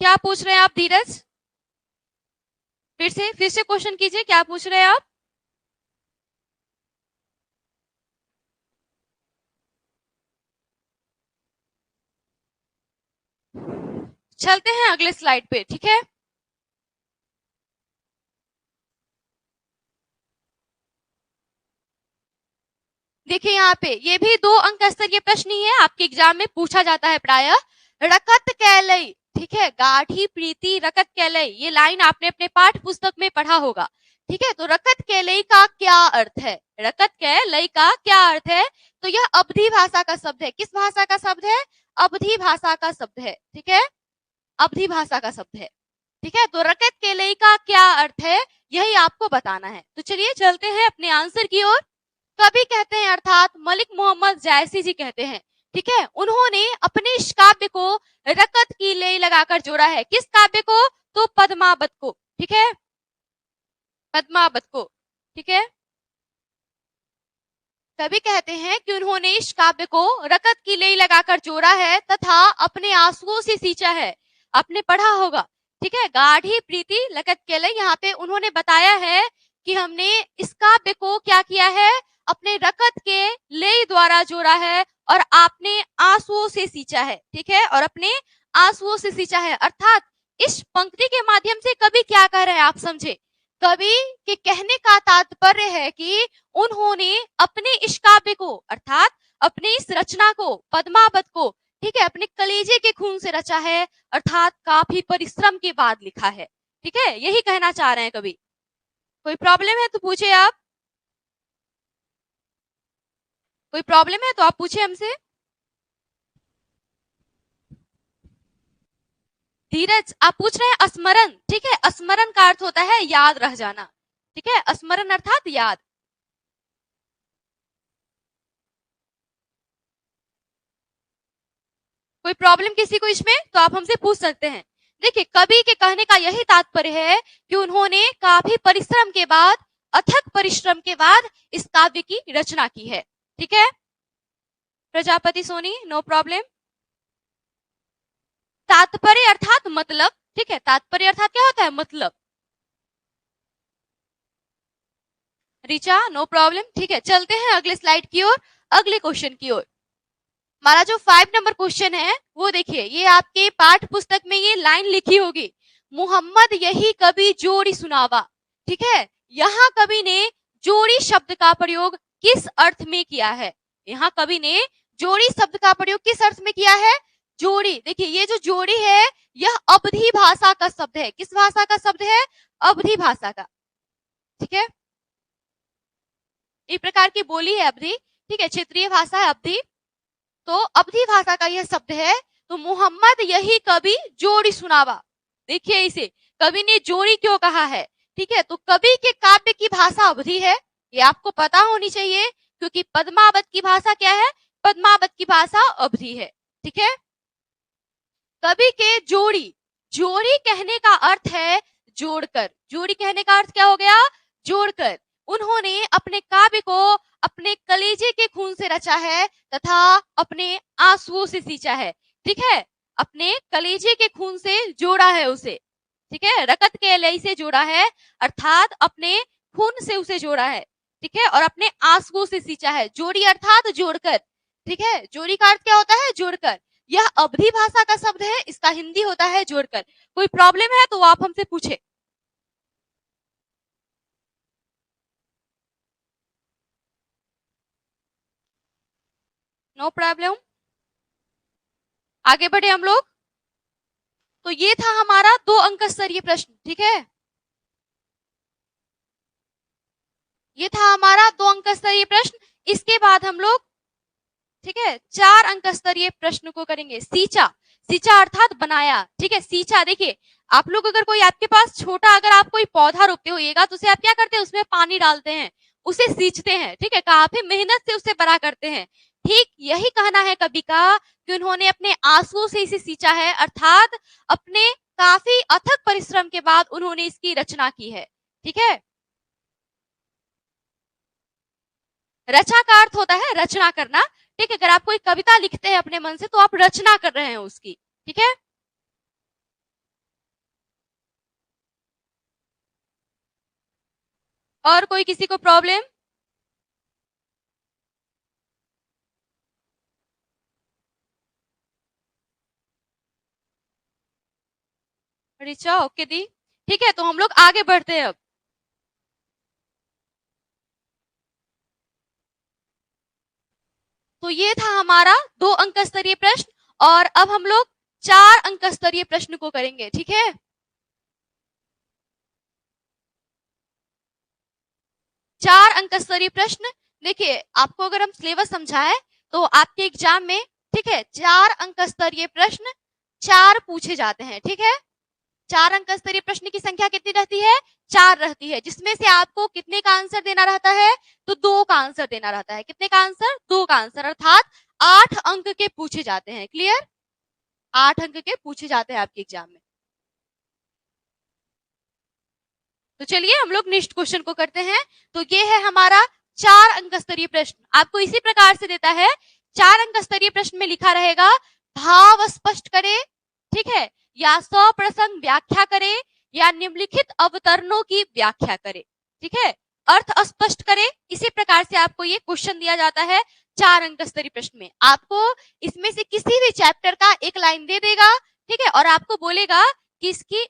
S1: क्या पूछ रहे हैं आप धीरज? फिर से क्वेश्चन कीजिए, क्या पूछ रहे हैं आप? चलते हैं अगले स्लाइड पे, ठीक है। देखिए यहाँ पे ये भी 2 अंक स्तरीय प्रश्न ही है, आपके एग्जाम में पूछा जाता है प्रायः। रकत कैलई, ठीक है, गाढ़ी प्रीति रकत कैलई, ये लाइन आपने अपने पाठ पुस्तक में पढ़ा होगा, ठीक है। तो रकत कैलई का क्या अर्थ है? रकत कैलई का क्या अर्थ है? तो यह अवधी भाषा का शब्द है। किस भाषा का शब्द है? अवधी भाषा का शब्द है, ठीक है, अवधी भाषा का शब्द है, ठीक है। तो रकत कैलई का क्या अर्थ है, यही आपको बताना है। तो चलिए चलते हैं अपने आंसर की ओर। कवि कहते हैं अर्थात मलिक मोहम्मद जायसी जी कहते हैं, ठीक है, उन्होंने अपने इस काव्य को रकत की लेई लगाकर जोड़ा है। किस काव्य को? तो पद्मावत को, ठीक है, पद्मावत को, ठीक है। कवि कहते हैं कि उन्होंने इस काव्य को रकत की लेई लगाकर जोड़ा है तथा अपने आंसुओं से सींचा है। आपने पढ़ा होगा, ठीक है, गाढ़ी प्रीति रकत के लिए यहाँ पे उन्होंने बताया है कि हमने इस काव्य को क्या किया है, अपने रकत के लेई द्वारा जोड़ा है और आपने आंसुओं से सींचा है, ठीक है, और अपने आंसुओं से सींचा है। अर्थात इस पंक्ति के माध्यम से कवि क्या कह रहे हैं, आप समझे। कवि के कहने का तात्पर्य है कि उन्होंने अपने इस काव्य को अर्थात अपनी इस रचना को, पद्मावत को, ठीक है, अपने कलेजे के खून से रचा है, अर्थात काफी परिश्रम के बाद लिखा है, ठीक है, यही कहना चाह रहे हैं कवि। कोई प्रॉब्लम है तो पूछे आप, कोई प्रॉब्लम है तो आप पूछे हमसे। धीरज, आप पूछ रहे हैं स्मरण, ठीक है, स्मरण का अर्थ होता है याद रह जाना, ठीक है, स्मरण अर्थात याद। कोई प्रॉब्लम किसी को इसमें तो आप हमसे पूछ सकते हैं। देखिए कवि के कहने का यही तात्पर्य है कि उन्होंने काफी परिश्रम के बाद, अथक परिश्रम के बाद इस काव्य की रचना की है, ठीक है। Prajapati Soni, no problem. तात्पर्य अर्थात मतलब, ठीक है, तात्पर्य अर्थात क्या होता है? मतलब। रिचा, नो प्रॉब्लम, ठीक है। चलते हैं अगले स्लाइड की ओर, अगले क्वेश्चन की ओर। हमारा जो 5 नंबर क्वेश्चन है वो देखिए, ये आपके पाठ पुस्तक में ये लाइन लिखी होगी, मोहम्मद यही कवि जोड़ी सुनावा, ठीक है। यहाँ कवि ने जोड़ी शब्द का प्रयोग किस अर्थ में किया है? यहाँ कवि ने जोड़ी शब्द का प्रयोग किस अर्थ में किया है? जोड़ी, देखिए ये जो जोड़ी है यह अवधी भाषा का शब्द है। किस भाषा का शब्द है? अवधी भाषा का, ठीक है। एक प्रकार की बोली है अवधी, ठीक है, क्षेत्रीय भाषा है अवधी, तो अवधी भाषा का यह शब्द है। तो मोहम्मद यही कवि जोड़ी सुनावा, देखिए इसे कवि ने जोड़ी क्यों कहा है, ठीक है। तो कवि के काव्य की भाषा अवधी है, ये आपको पता होनी चाहिए, क्योंकि पद्मावत की भाषा क्या है? पद्मावत की भाषा अवधी है, ठीक है। कवि के जोड़ी, जोड़ी कहने का अर्थ है जोड़कर, जोड़ी कहने का अर्थ क्या हो गया? जोड़कर। उन्होंने अपने काव्य को अपने कलेजे के खून से रचा है तथा अपने आंसुओं से सींचा है, ठीक है, अपने कलेजे के खून से जोड़ा है उसे, ठीक है, रकत के लई से जोड़ा है, अर्थात अपने खून से उसे जोड़ा है, ठीक है, और अपने आंसुओं से सींचा है। जोड़ी अर्थात जोड़कर, ठीक है, जोड़ी का अर्थ क्या होता है? जोड़कर। यह अवधी भाषा का शब्द है, इसका हिंदी होता है जोड़कर। कोई प्रॉब्लम है तो आप हमसे पूछे। No problem. आगे बढ़े हम लोग। तो ये था हमारा 2 अंक स्तरीय प्रश्न, ठीक है। ये था हमारा 2 अंक स्तरीय प्रश्न। इसके बाद हम लोग, ठीक है, 4 अंक स्तरीय प्रश्न को करेंगे। सींचा, सींचा अर्थात बनाया, ठीक है। सींचा, देखिए आप लोग अगर कोई आपके पास छोटा, अगर आप कोई पौधा रोपते होइएगा तो उसे आप क्या करते हैं, उसमें पानी डालते हैं, उसे सींचते हैं, ठीक है, काफी मेहनत से उसे बड़ा करते हैं। ठीक यही कहना है कवि का कि उन्होंने अपने आंसुओं से इसे सींचा है, अर्थात अपने काफी अथक परिश्रम के बाद उन्होंने इसकी रचना की है, ठीक है। रचा का अर्थ होता है रचना करना, ठीक है। अगर आप कोई कविता लिखते हैं अपने मन से तो आप रचना कर रहे हैं उसकी, ठीक है। और कोई किसी को प्रॉब्लम? रिचा, ओके दी, ठीक है। तो हम लोग आगे बढ़ते हैं अब। तो ये था हमारा 2 अंक स्तरीय प्रश्न, और अब हम लोग 4 अंक स्तरीय प्रश्न को करेंगे, ठीक है। 4 अंक स्तरीय प्रश्न, देखिए आपको अगर हम सिलेबस समझाएं तो आपके एग्जाम में, ठीक है, 4 अंक स्तरीय प्रश्न 4 पूछे जाते हैं, ठीक है। 4 अंक स्तरीय प्रश्न की संख्या कितनी रहती है, 4 रहती है, जिसमें से आपको कितने का आंसर देना रहता है, तो 2 का आंसर देना रहता है। कितने का आंसर, 2 का आंसर, अर्थात 8 अंक के पूछे जाते हैं। क्लियर, 8 अंक के पूछे जाते हैं आपके एग्जाम में। तो चलिए हम लोग नेक्स्ट क्वेश्चन को करते हैं। तो ये है हमारा 4 अंक स्तरीय प्रश्न, आपको इसी प्रकार से देता है। 4 अंक स्तरीय प्रश्न में लिखा रहेगा, भाव स्पष्ट करे, ठीक है, या सप्रसंग व्याख्या करे, या निम्नलिखित अवतरणों की व्याख्या करे, ठीक है। अर्थ स्पष्ट करे, इसी प्रकार से आपको ये क्वेश्चन दिया जाता है 4 अंक स्तरीय प्रश्न में। आपको इसमें से किसी भी चैप्टर का एक लाइन दे देगा, ठीक है, और आपको बोलेगा कि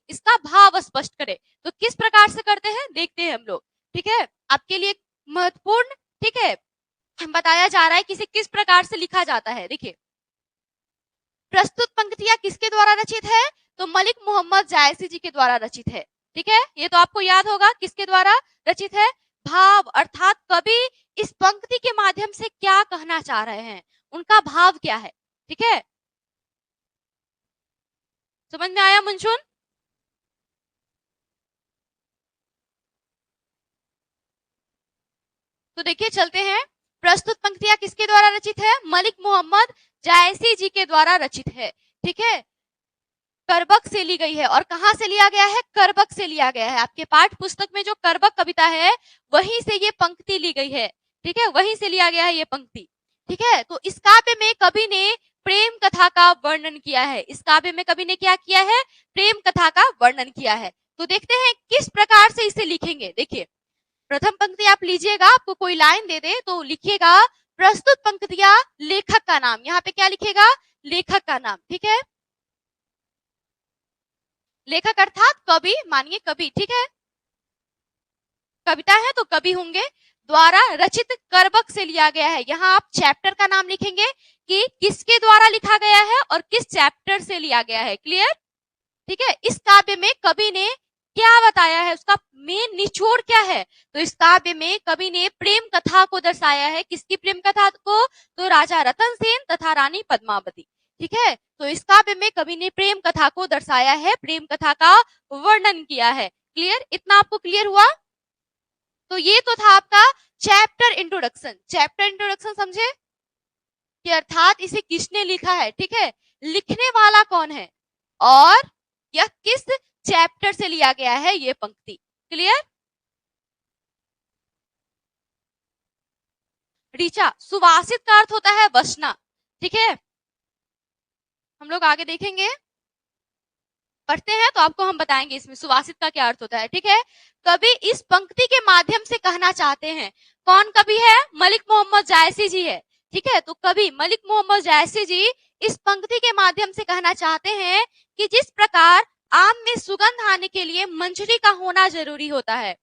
S1: इसका भाव स्पष्ट करे। तो किस प्रकार से करते हैं देखते हैं हम लोग, ठीक है। आपके लिए महत्वपूर्ण, ठीक है, बताया जा रहा है कि इसे किस प्रकार से लिखा जाता है। देखिए, प्रस्तुत पंक्तियां किसके द्वारा रचित है, तो मलिक मोहम्मद जायसी जी के द्वारा रचित है, ठीक है। ये तो आपको याद होगा किसके द्वारा रचित है। भाव अर्थात कवि इस पंक्ति के माध्यम से क्या कहना चाह रहे हैं, उनका भाव क्या है, ठीक है। समझ में आया मुंशुन? तो देखिए चलते हैं, प्रस्तुत पंक्तियां किसके द्वारा रचित है, मलिक मोहम्मद जायसी जी के द्वारा रचित है, ठीक है। करबक से ली गई है, और कहां से लिया गया है, करबक से लिया गया है। आपके पाठ्य पुस्तक में जो करबक कविता है वहीं से ये पंक्ति ली गई है, ठीक है, वहीं से लिया गया है ये पंक्ति, ठीक है। तो इस काव्य में कवि ने प्रेम कथा का वर्णन किया है। इस काव्य में कवि ने क्या किया है, प्रेम कथा का वर्णन किया है। तो देखते हैं किस प्रकार से इसे लिखेंगे। देखिए, प्रथम पंक्ति आप लीजिएगा, आपको कोई लाइन दे दे तो लिखिएगा प्रस्तुत पंक्तियां लेखक का नाम। यहाँ पे क्या लिखेगा, लेखक का नाम, ठीक है। लेखक अर्थात कवि, मानिए कवि, ठीक है, कविता है तो कवि होंगे। द्वारा रचित करबक से लिया गया है। यहाँ आप चैप्टर का नाम लिखेंगे कि किसके द्वारा लिखा गया है और किस चैप्टर से लिया गया है। क्लियर, ठीक है। इस काव्य में कवि ने क्या बताया है, उसका मेन निचोड़ क्या है, तो इस काव्य में कवि ने प्रेम कथा को दर्शाया है। किसकी प्रेम कथा को, तो राजा रतन सेन तथा रानी पद्मावती, ठीक है। तो इस काव्य में कवि ने प्रेम कथा को दर्शाया है, प्रेम कथा का वर्णन किया है। क्लियर, इतना आपको क्लियर हुआ। तो ये तो था आपका चैप्टर इंट्रोडक्शन। चैप्टर इंट्रोडक्शन समझे कि अर्थात इसे किसने लिखा है, ठीक है, लिखने वाला कौन है, और यह किस चैप्टर से लिया गया है ये पंक्ति। क्लियर। ऋचा, सुवासित का अर्थ होता है वसना, ठीक है। हम लोग आगे देखेंगे, पढ़ते हैं तो आपको हम बताएंगे इसमें सुवासित का क्या अर्थ होता है, ठीक है। कवि इस पंक्ति के माध्यम से कहना चाहते हैं, कौन कवि है, मलिक मोहम्मद जायसी जी है, ठीक है। तो कवि मलिक मोहम्मद जायसी जी इस पंक्ति के माध्यम से कहना चाहते हैं कि जिस प्रकार आम में सुगंध आने के लिए मंजरी का होना जरूरी होता है,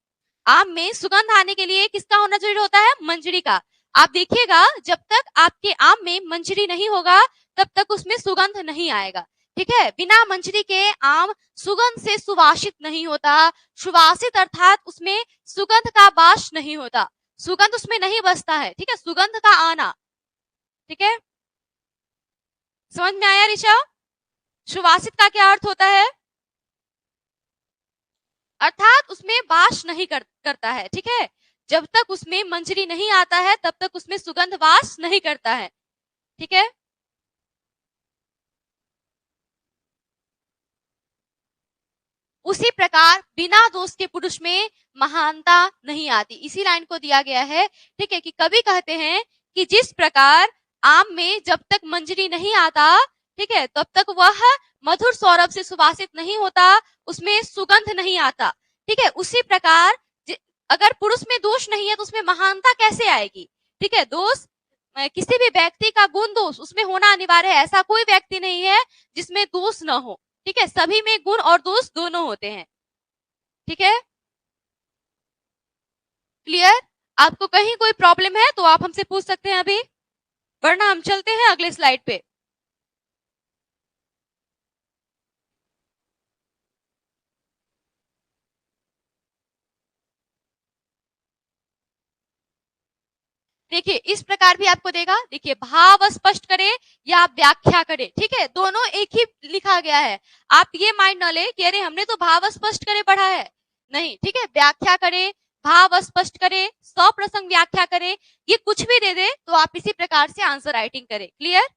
S1: आम में सुगंध आने के लिए किसका होना जरूरी होता है, मंजरी का, आप देखिएगा जब तक आपके आम में मंजरी नहीं होगा तब तक उसमें सुगंध नहीं आएगा। ठीक है, बिना मंजरी के आम सुगंध से सुवासित नहीं होता। सुवासित अर्थात उसमें सुगंध का वास नहीं होता, सुगंध उसमें नहीं बसता है। ठीक है, सुगंध का आना। ठीक है, समझ में आया ऋचा? सुवासित का क्या अर्थ होता है? अर्थात उसमें वास नहीं करता है। ठीक है, जब तक उसमें मंजरी नहीं आता है तब तक उसमें सुगंध वास नहीं करता है। ठीक है, उसी प्रकार बिना दोष के पुरुष में महानता नहीं आती। इसी लाइन को दिया गया है। ठीक है, कि कवि कहते हैं कि जिस प्रकार आम में जब तक मंजरी नहीं आता, ठीक है, तब तक वह मधुर सौरभ से सुवासित नहीं होता, उसमें सुगंध नहीं आता। ठीक है, उसी प्रकार अगर पुरुष में दोष नहीं है तो उसमें महानता कैसे आएगी? ठीक है, दोष किसी भी व्यक्ति का गुण दोष उसमें होना अनिवार्य है। ऐसा कोई व्यक्ति नहीं है जिसमें दोष न हो। ठीक है, सभी में गुण और दोष दोनों होते हैं। ठीक है, क्लियर? आपको कहीं कोई प्रॉब्लम है तो आप हमसे पूछ सकते हैं अभी, वरना हम चलते हैं अगले स्लाइड पे। देखिए इस प्रकार भी आपको देगा। देखिए, भाव स्पष्ट करे या व्याख्या करे। ठीक है, दोनों एक ही लिखा गया है। आप ये माइंड न ले कि अरे हमने तो भाव स्पष्ट करे पढ़ा है, नहीं। ठीक है, व्याख्या करे, भाव स्पष्ट करे, सप्रसंग व्याख्या करे, ये कुछ भी दे दे तो आप इसी प्रकार से आंसर राइटिंग करें। Clear?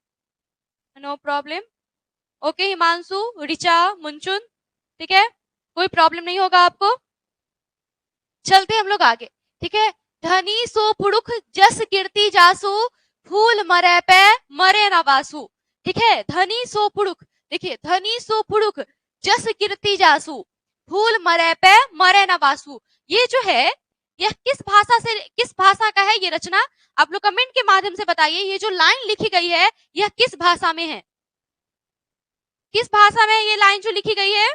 S1: No problem? Okay Himanshu, Richa, Munchun, ठीक है, कोई प्रॉब्लम नहीं होगा आपको। चलते हम लोग आगे। ठीक है, धनी सो पुरुख जस कीर्ति जासु, फूल मरे पे मरे न वासु। ठीक है, धनी सो पुरुख। देखिए, धनी सो पुरुख जस कीर्ति जासु, फूल मरे पे मरे न वासु। ये जो है यह किस भाषा का है ये रचना? आप लोग कमेंट के माध्यम से बताइए। ये जो लाइन लिखी गई है यह किस भाषा में है? किस भाषा में ये लाइन जो लिखी गई है?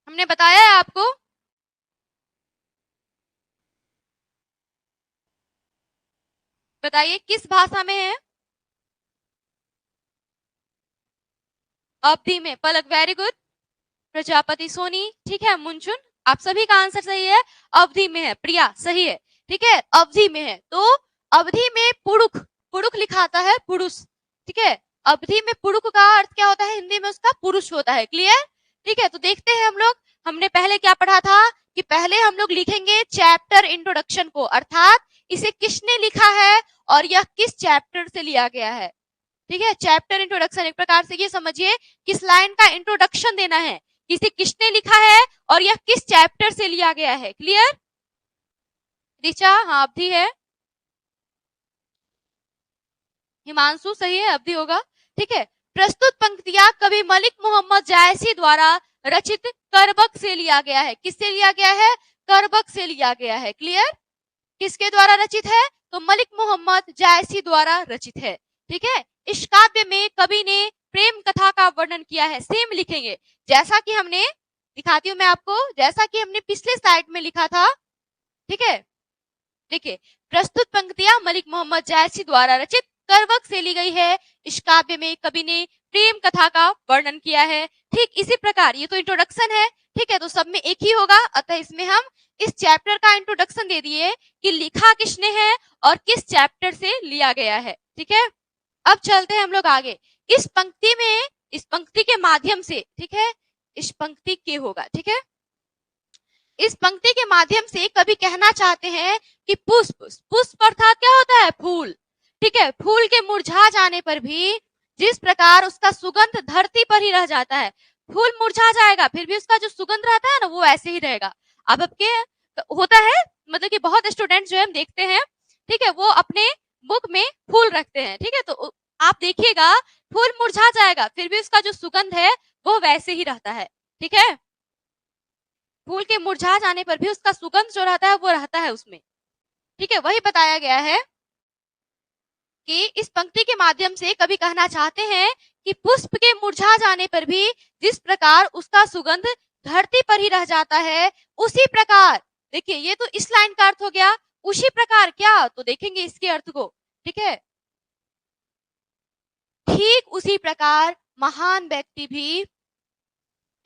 S1: हमने बताया है आपको। बताइए किस भाषा में है? अवधि में। पलक, वेरी गुड। प्रजापति, सोनी, ठीक है। मुंचुन, आप सभी का आंसर सही है। अवधि में है। प्रिया, सही है। ठीक है, अवधि में है। तो अवधि में पुरुष, पुरुष लिखा आता है पुरुष। ठीक है, अवधि में पुरुष का अर्थ क्या होता है? हिंदी में उसका पुरुष होता है। क्लियर? ठीक है, तो देखते हैं हम लोग। हमने पहले क्या पढ़ा था कि पहले हम लोग लिखेंगे चैप्टर इंट्रोडक्शन को, अर्थात इसे किसने लिखा है और यह किस चैप्टर से लिया गया है। ठीक है, चैप्टर इंट्रोडक्शन एक प्रकार से ये समझिए किस लाइन का इंट्रोडक्शन देना है, किसे किसने लिखा है और यह किस चैप्टर से लिया गया है। क्लियर? ऋचा, हाँ अवधि है। हिमांशु, सही है, अवधि होगा। ठीक है, प्रस्तुत पंक्तियां कवि मलिक मोहम्मद जायसी द्वारा रचित करबक से लिया गया है। किससे लिया गया है? करबक से लिया गया है। क्लियर? किसके द्वारा रचित है? तो मलिक मोहम्मद जायसी द्वारा रचित है। ठीक है, इस काव्य में कवि ने प्रेम कथा का वर्णन किया है। सेम लिखेंगे जैसा कि हमने, दिखाती हूं मैं आपको, जैसा कि हमने पिछले स्लाइड में लिखा था। ठीक है, देखिए, प्रस्तुत पंक्तियां मलिक मोहम्मद जायसी द्वारा रचित करवक से ली गई है। इस काव्य में कवि ने प्रेम कथा का वर्णन किया है। ठीक इसी प्रकार, ये तो इंट्रोडक्शन है। ठीक है, तो सब में एक ही होगा, अतः इसमें हम इस चैप्टर का इंट्रोडक्शन दे दिए कि लिखा किसने है और किस चैप्टर से लिया गया है। ठीक है, अब चलते हैं हम लोग आगे। इस पंक्ति में, इस पंक्ति के माध्यम से, ठीक है, इस पंक्ति के होगा। ठीक है, इस पंक्ति के माध्यम से कवि कहना चाहते हैं कि पुष्प, पुष्प अर्थात क्या होता है? फूल। ठीक है, फूल के मुरझा जाने पर भी जिस प्रकार उसका सुगंध धरती पर ही रह जाता है, फूल मुरझा जाएगा फिर भी उसका जो सुगंध रहता है ना वो ऐसे ही रहेगा। अब आपके होता है, मतलब कि बहुत स्टूडेंट जो है हम देखते हैं, ठीक है, वो अपने बुक में फूल रखते हैं। ठीक है, तो आप देखिएगा फूल मुरझा जाएगा फिर भी उसका जो सुगंध है वो वैसे ही रहता है। ठीक है, फूल के मुरझा जाने पर भी उसका सुगंध जो रहता है वो रहता है उसमें। ठीक है, वही बताया गया है कि इस पंक्ति के माध्यम से कवि कहना चाहते हैं कि पुष्प के मुरझा जाने पर भी जिस प्रकार उसका सुगंध धरती पर ही रह जाता है, उसी प्रकार, देखिए ये तो इस लाइन का अर्थ हो गया, उसी प्रकार क्या, तो देखेंगे इसके अर्थ को, ठीक है। ठीक उसी प्रकार महान व्यक्ति भी,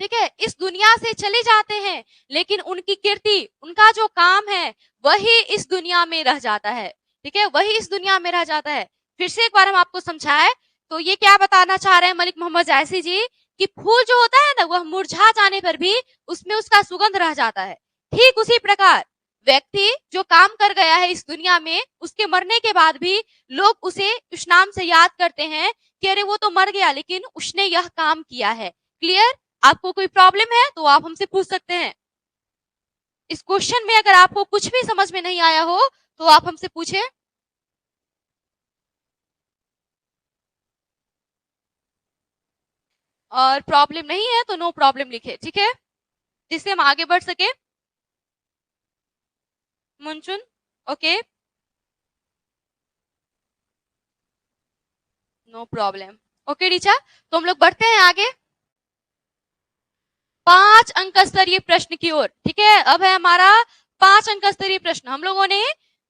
S1: ठीक है, इस दुनिया से चले जाते हैं, लेकिन उनकी कीर्ति, उनका जो काम है वही इस दुनिया में रह जाता है, ठीक है, वही इस दुनिया में रह जाता है। फिर से एक बार हम आपको समझाएं, तो ये क्या बताना चाह रहे हैं मलिक मोहम्मद जायसी जी, कि फूल जो होता है ना, वह मुरझा जाने पर भी उसमें उसका सुगंध रह जाता है। ठीक उसी प्रकार व्यक्ति जो काम कर गया है इस दुनिया में, उसके मरने के बाद भी लोग उसे उस नाम से याद करते हैं कि अरे वो तो मर गया, लेकिन उसने यह काम किया है। क्लियर? आपको कोई प्रॉब्लम है तो आप हमसे पूछ सकते हैं। इस क्वेश्चन में अगर आपको कुछ भी समझ में नहीं आया हो तो आप हमसे पूछें। और प्रॉब्लम नहीं है तो नो प्रॉब्लम लिखे, ठीक है, जिससे हम आगे बढ़ सके। Munchun, okay, no problem, okay Richa. तो हम लोग बढ़ते हैं आगे 5 अंक स्तरीय प्रश्न की ओर, ठीक है। अब है हमारा 5 अंक स्तरीय प्रश्न। हम लोगों ने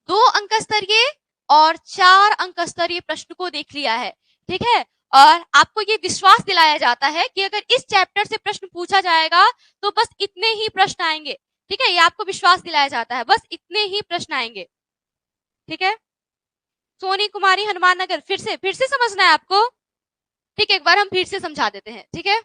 S1: 2 अंक स्तरीय और 4 अंक स्तरीय प्रश्न को देख लिया है, ठीक है। और आपको ये विश्वास दिलाया जाता है कि अगर इस चैप्टर से प्रश्न पूछा जाएगा तो बस इतने ही प्रश्न आएंगे, ठीक है, ये आपको विश्वास दिलाया जाता है, बस इतने ही प्रश्न आएंगे, ठीक है। सोनी कुमारी हनुमान नगर, फिर से समझना है आपको, ठीक है, एक बार हम फिर से समझा देते हैं, ठीक है।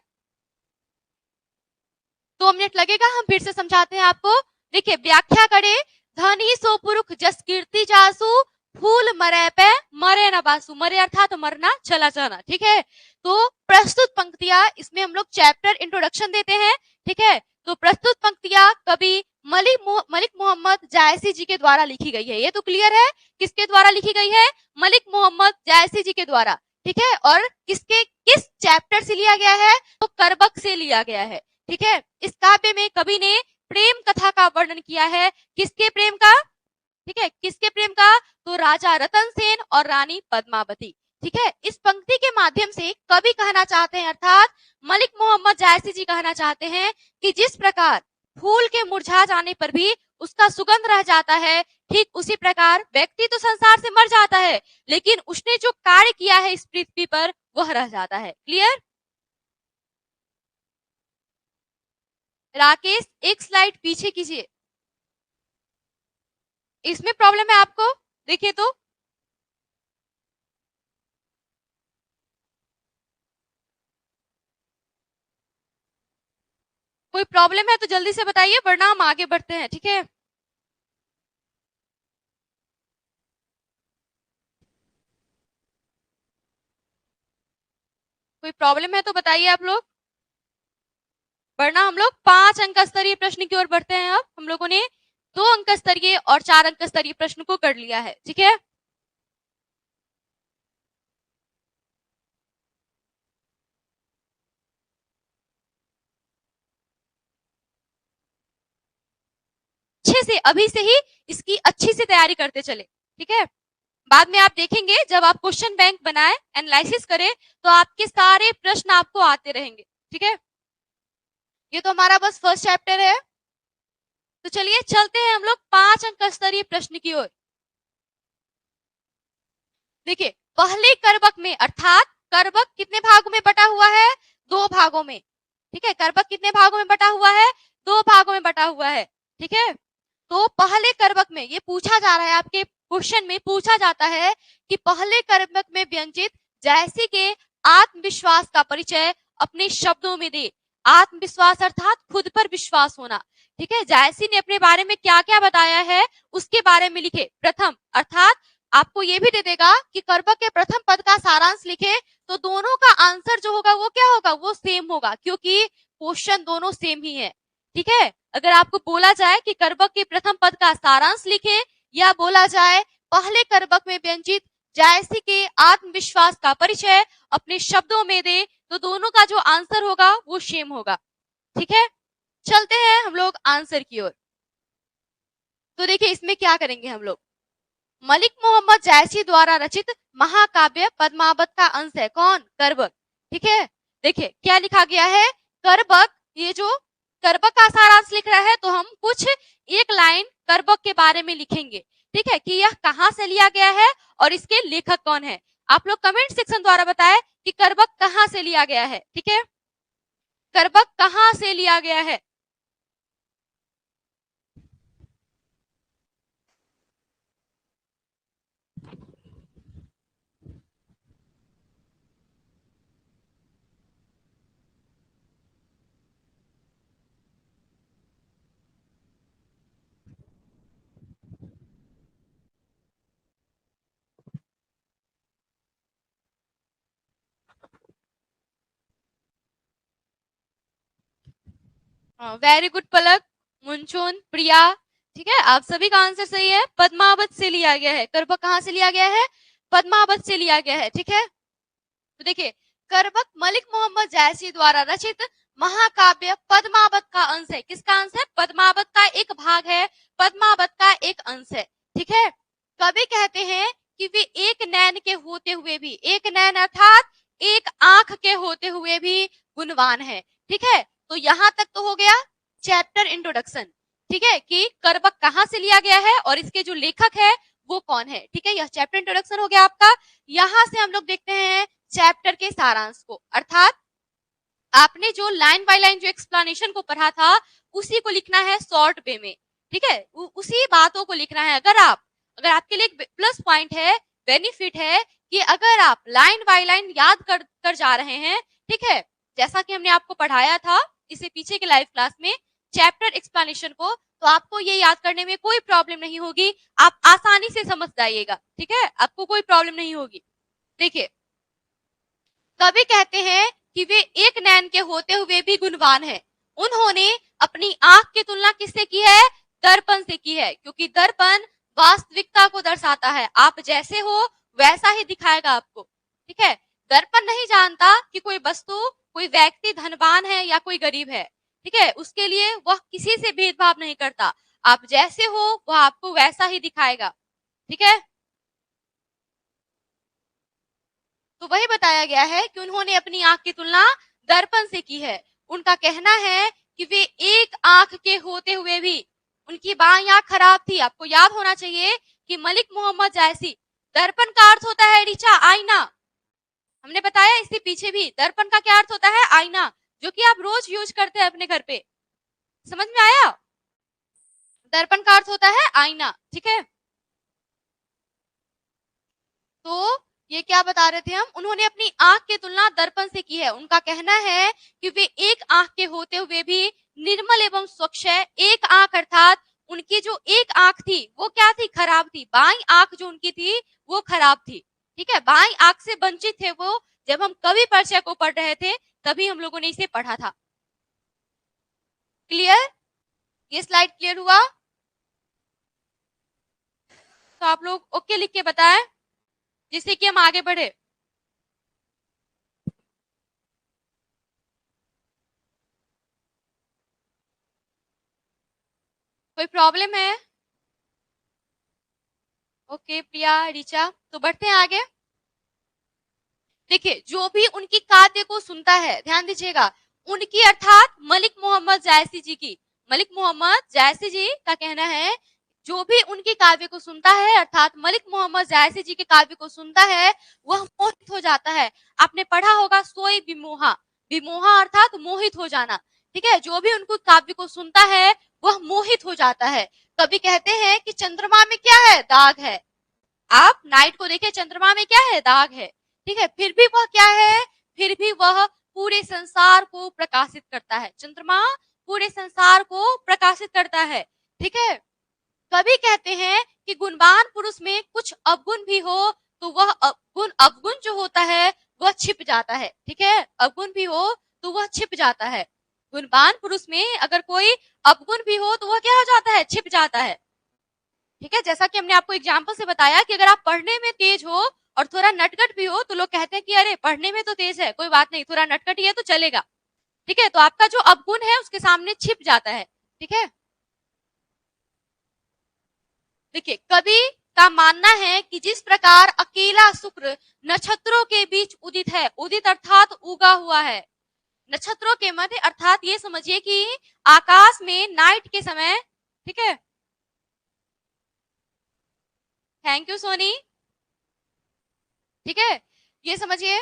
S1: 2 मिनट लगेगा, हम फिर से समझाते हैं आपको। देखिए, व्याख्या करे, धनी सो पुरुष जस कीर्ति जासु, फूल मरे पे मरे न बासु, मरे अर्थात मरना, चला जाना, ठीक है। तो प्रस्तुत पंक्तियां, इसमें हम लोग चैप्टर इंट्रोडक्शन देते हैं, ठीक है। तो प्रस्तुत पंक्तियां कवि मलिक मोहम्मद जायसी जी के द्वारा लिखी गई है। ये तो क्लियर है, किसके द्वारा लिखी गई है? मलिक मोहम्मद जायसी जी के द्वारा, ठीक है। और किस चैप्टर से लिया गया है? तो करबक से लिया गया है, ठीक है। इस काव्य में कवि ने प्रेम कथा का वर्णन किया है। किसके प्रेम का? ठीक है, किसके प्रेम का? तो राजा रतन सेन और रानी पद्मावती, ठीक है। इस पंक्ति के माध्यम से कवि कहना चाहते हैं, अर्थात मलिक मोहम्मद जायसी जी कहना चाहते हैं कि जिस प्रकार फूल के मुरझा जाने पर भी उसका सुगंध रह जाता है, ठीक उसी प्रकार व्यक्ति तो संसार से मर जाता है, लेकिन उसने जो कार्य किया है इस पृथ्वी पर वह रह जाता है। क्लियर? राकेश, एक स्लाइड पीछे कीजिए, इसमें प्रॉब्लम है आपको, देखिए तो। कोई प्रॉब्लम है तो जल्दी से बताइए, वरना हम आगे बढ़ते हैं, ठीक है। कोई प्रॉब्लम है तो बताइए आप लोग, वरना हम लोग 5 अंक स्तरीय प्रश्न की ओर बढ़ते हैं। अब हम लोगों ने 2 अंक स्तरीय और 4 अंक स्तरीय प्रश्न को कर लिया है, ठीक है। अच्छे से अभी से ही इसकी अच्छी से तैयारी करते चले, ठीक है। बाद में आप देखेंगे जब आप क्वेश्चन बैंक बनाए, एनालिसिस करें, तो आपके सारे प्रश्न आपको आते रहेंगे, ठीक है। ये तो हमारा बस फर्स्ट चैप्टर है। तो चलिए चलते हैं हम लोग 5 अंक स्तरीय प्रश्न की ओर। देखिए, पहले करबक में, अर्थात करबक कितने भागों में बटा हुआ है? 2 भागों में, ठीक है। करबक कितने भागों में बटा हुआ है? 2 भागों में बटा हुआ है, ठीक है। तो पहले करबक में ये पूछा जा रहा है, आपके क्वेश्चन में पूछा जाता है कि पहले करबक में व्यंजित जायसी के आत्मविश्वास का परिचय अपने शब्दों में दे। आत्मविश्वास अर्थात खुद पर विश्वास होना, ठीक है। जायसी ने अपने बारे में क्या क्या बताया है उसके बारे में लिखे। प्रथम, अर्थात आपको ये भी दे देगा कि करबक के प्रथम पद का सारांश लिखे, तो दोनों का आंसर जो होगा वो क्या होगा? वो सेम होगा, क्योंकि क्वेश्चन दोनों सेम ही है, ठीक है। अगर आपको बोला जाए कि करबक के प्रथम पद का सारांश लिखे, या बोला जाए पहले करबक में व्यंजित जायसी के आत्मविश्वास का परिचय अपने शब्दों में दे, तो दोनों का जो आंसर होगा वो सेम होगा, ठीक है। चलते हैं हम लोग आंसर की ओर। तो देखिए, इसमें क्या करेंगे हम लोग, मलिक मोहम्मद जायसी द्वारा रचित महाकाव्य पद्मावत का अंश है कौन? करबक, ठीक है। देखिए क्या लिखा गया है, करबक, ये जो करबक का सारांश लिख रहा है, तो हम कुछ एक लाइन करबक के बारे में लिखेंगे, ठीक है, कि यह कहां से लिया गया है और इसके लेखक कौन है। आप लोग कमेंट सेक्शन द्वारा बताएं कि करबक कहां से लिया गया है। ठीक है, करबक कहां से लिया गया है। वेरी गुड पलक, मुंचुन, प्रिया। ठीक है, आप सभी का आंसर सही है। पद्मावत से लिया गया है। करबक कहां से लिया गया है, पद्मावत से लिया गया है। ठीक है, तो देखिए, करबक मलिक मोहम्मद जायसी द्वारा रचित महाकाव्य पद्मावत का अंश है। किसका अंश है, पद्मावत का एक भाग है, पद्मावत का एक अंश है। ठीक है, कवि कहते हैं कि वे एक नैन के होते हुए भी, एक नैन अर्थात एक आंख के होते हुए भी गुणवान है। ठीक है, तो यहां तक तो हो गया चैप्टर इंट्रोडक्शन। ठीक है, कि करबक कहां से लिया गया है और इसके जो लेखक है वो कौन है। ठीक है, यह चैप्टर इंट्रोडक्शन हो गया आपका। यहां से हम लोग देखते हैं चैप्टर के सारांश को, अर्थात आपने जो लाइन बाय लाइन जो एक्सप्लेनेशन को पढ़ा था उसी को लिखना है शॉर्ट वे में। ठीक है, उसी बातों को लिखना है। अगर आपके लिए एक प्लस पॉइंट है, बेनिफिट है कि अगर आप लाइन बाय लाइन याद कर जा रहे हैं, ठीक है, जैसा कि हमने आपको पढ़ाया था इससे पीछे के लाइव क्लास में चैप्टर एक्सप्लेनेशन को, तो आपको ये याद करने में कोई प्रॉब्लम नहीं होगी। आप आसानी से समझ जाइएगा। ठीक है, आपको कोई प्रॉब्लम नहीं होगी। देखिए, कवि कहते हैं कि वे एक नैन के होते हुए भी गुणवान है। उन्होंने अपनी आंख की तुलना किससे की है, दर्पण से की है, क्योंकि दर्पण वास्तविकता को दर्शाता है। आप जैसे हो वैसा ही दिखाएगा आपको। ठीक है, दर्पण नहीं जानता कि कोई वस्तु, कोई व्यक्ति धनवान है या कोई गरीब है। ठीक है, उसके लिए वह किसी से भेदभाव नहीं करता। आप जैसे हो वह आपको वैसा ही दिखाएगा। ठीक है, तो वही बताया गया है कि उन्होंने अपनी आंख की तुलना दर्पण से की है। उनका कहना है कि वे एक आंख के होते हुए भी, उनकी बाईं आंख खराब थी। आपको याद होना चाहिए कि मलिक मोहम्मद जायसी, दर्पण का अर्थ होता है ऋचा, आईना। हमने बताया इससे पीछे भी, दर्पण का क्या अर्थ होता है, आईना, जो कि आप रोज यूज करते हैं अपने घर पे। समझ में आया, दर्पण का अर्थ होता है आईना। ठीक है, तो ये क्या बता रहे थे हम, उन्होंने अपनी आंख की तुलना दर्पण से की है। उनका कहना है कि वे एक आंख के होते हुए भी निर्मल एवं स्वच्छ है। एक आंख अर्थात उनकी जो एक आंख थी वो क्या थी, खराब थी। बाईं आंख जो उनकी थी वो खराब थी। ठीक है, बाईं आंख से वंचित थे वो। जब हम कवि परिचय को पढ़ रहे थे तभी हम लोगों ने इसे पढ़ा था। क्लियर, ये स्लाइड क्लियर हुआ? तो आप लोग ओके लिख के बताएं जिससे कि हम आगे बढ़े। कोई प्रॉब्लम है? ओके प्रिया, ऋचा, तो बढ़ते हैं आगे। देखिए, जो भी उनकी काव्य को सुनता है, ध्यान दीजिएगा, उनकी अर्थात मलिक मोहम्मद जायसी जी की, मलिक मोहम्मद जायसी जी का कहना है, जो भी उनकी काव्य को सुनता है अर्थात मलिक मोहम्मद जायसी जी के काव्य को सुनता है वह मोहित हो जाता है। आपने पढ़ा होगा सोई विमोहा, विमोहा अर्थात मोहित हो जाना। ठीक है, जो भी उनको काव्य को सुनता है वह मोहित हो जाता है। कभी कहते हैं कि चंद्रमा में क्या है, दाग है। आप नाइट को देखें, चंद्रमा में क्या है, दाग है। ठीक है, फिर भी वह क्या है, फिर भी वह पूरे संसार को प्रकाशित करता है। चंद्रमा पूरे संसार को प्रकाशित करता है। ठीक है, कवि कहते हैं कि गुणवान पुरुष में कुछ अवगुण भी हो तो वह अवगुण जो होता है वह छिप जाता है। ठीक है, अवगुण भी हो तो वह छिप जाता है। गुणवान पुरुष में अगर कोई अवगुण भी हो तो वह क्या हो जाता है, छिप जाता है। ठीक है, जैसा कि हमने आपको एग्जाम्पल से बताया कि अगर आप पढ़ने में तेज हो और थोड़ा नटखट भी हो तो लोग कहते हैं कि अरे पढ़ने में तो तेज है, कोई बात नहीं, थोड़ा नटखट ही है तो चलेगा। ठीक है, तो आपका जो अवगुण है उसके सामने छिप जाता है। ठीक है, देखिए, कवि का मानना है कि जिस प्रकार अकेला शुक्र नक्षत्रों के बीच उदित है, उदित अर्थात उगा हुआ है, नक्षत्रों के मध्य, अर्थात ये समझिए कि आकाश में नाइट के समय, ठीक है, थैंक यू सोनी। ठीक है, ये समझिए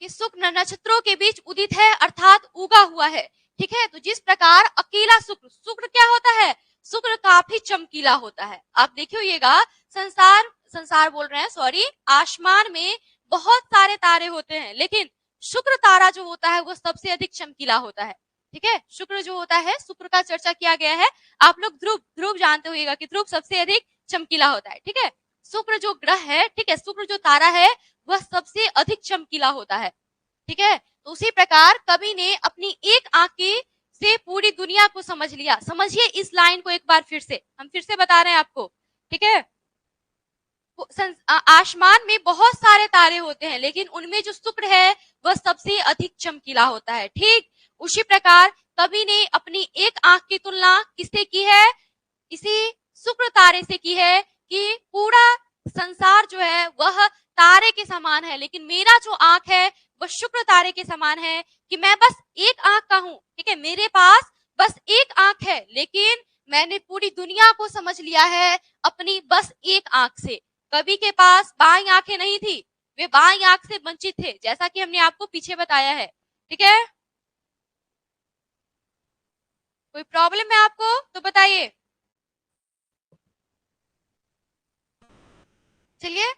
S1: कि शुक्र नक्षत्रों के बीच उदित है अर्थात उगा हुआ है। ठीक है, तो जिस प्रकार अकेला शुक्र, शुक्र क्या होता है, शुक्र काफी चमकीला होता है। आप देखिएगा संसार संसार बोल रहे हैं, सॉरी, आसमान में बहुत सारे तारे होते हैं, लेकिन शुक्र तारा जो होता है वो सबसे अधिक चमकीला होता है। ठीक है, शुक्र जो होता है, शुक्र का चर्चा किया गया है। आप लोग ध्रुव ध्रुव जानते होइएगा कि ध्रुव सबसे अधिक चमकीला होता है। ठीक है, शुक्र जो ग्रह है, ठीक है, शुक्र जो तारा है वह सबसे अधिक चमकीला होता है। ठीक है, तो उसी प्रकार कवि ने अपनी एक आंख की से पूरी दुनिया को समझ लिया। समझिए इस लाइन को एक बार फिर से, हम फिर से बता रहे हैं आपको। ठीक है, आसमान में बहुत सारे तारे होते हैं, लेकिन उनमें जो शुक्र है वह सबसे अधिक चमकीला होता है। ठीक उसी प्रकार कवि ने अपनी एक आंख की तुलना किससे की है, इसी शुक्र तारे से की है कि पूरा संसार जो है वह तारे के समान है, लेकिन मेरा जो आंख है वह शुक्र तारे के समान है कि मैं बस एक आंख का हूं। ठीक है, मेरे पास बस एक आंख है, लेकिन मैंने पूरी दुनिया को समझ लिया है अपनी बस एक आंख से। कवि के पास बाई आंखें नहीं थी, वे बाई आंख से वंचित थे, जैसा कि हमने आपको पीछे बताया है। ठीक है, कोई प्रॉब्लम है आपको तो बताइए। चलिए,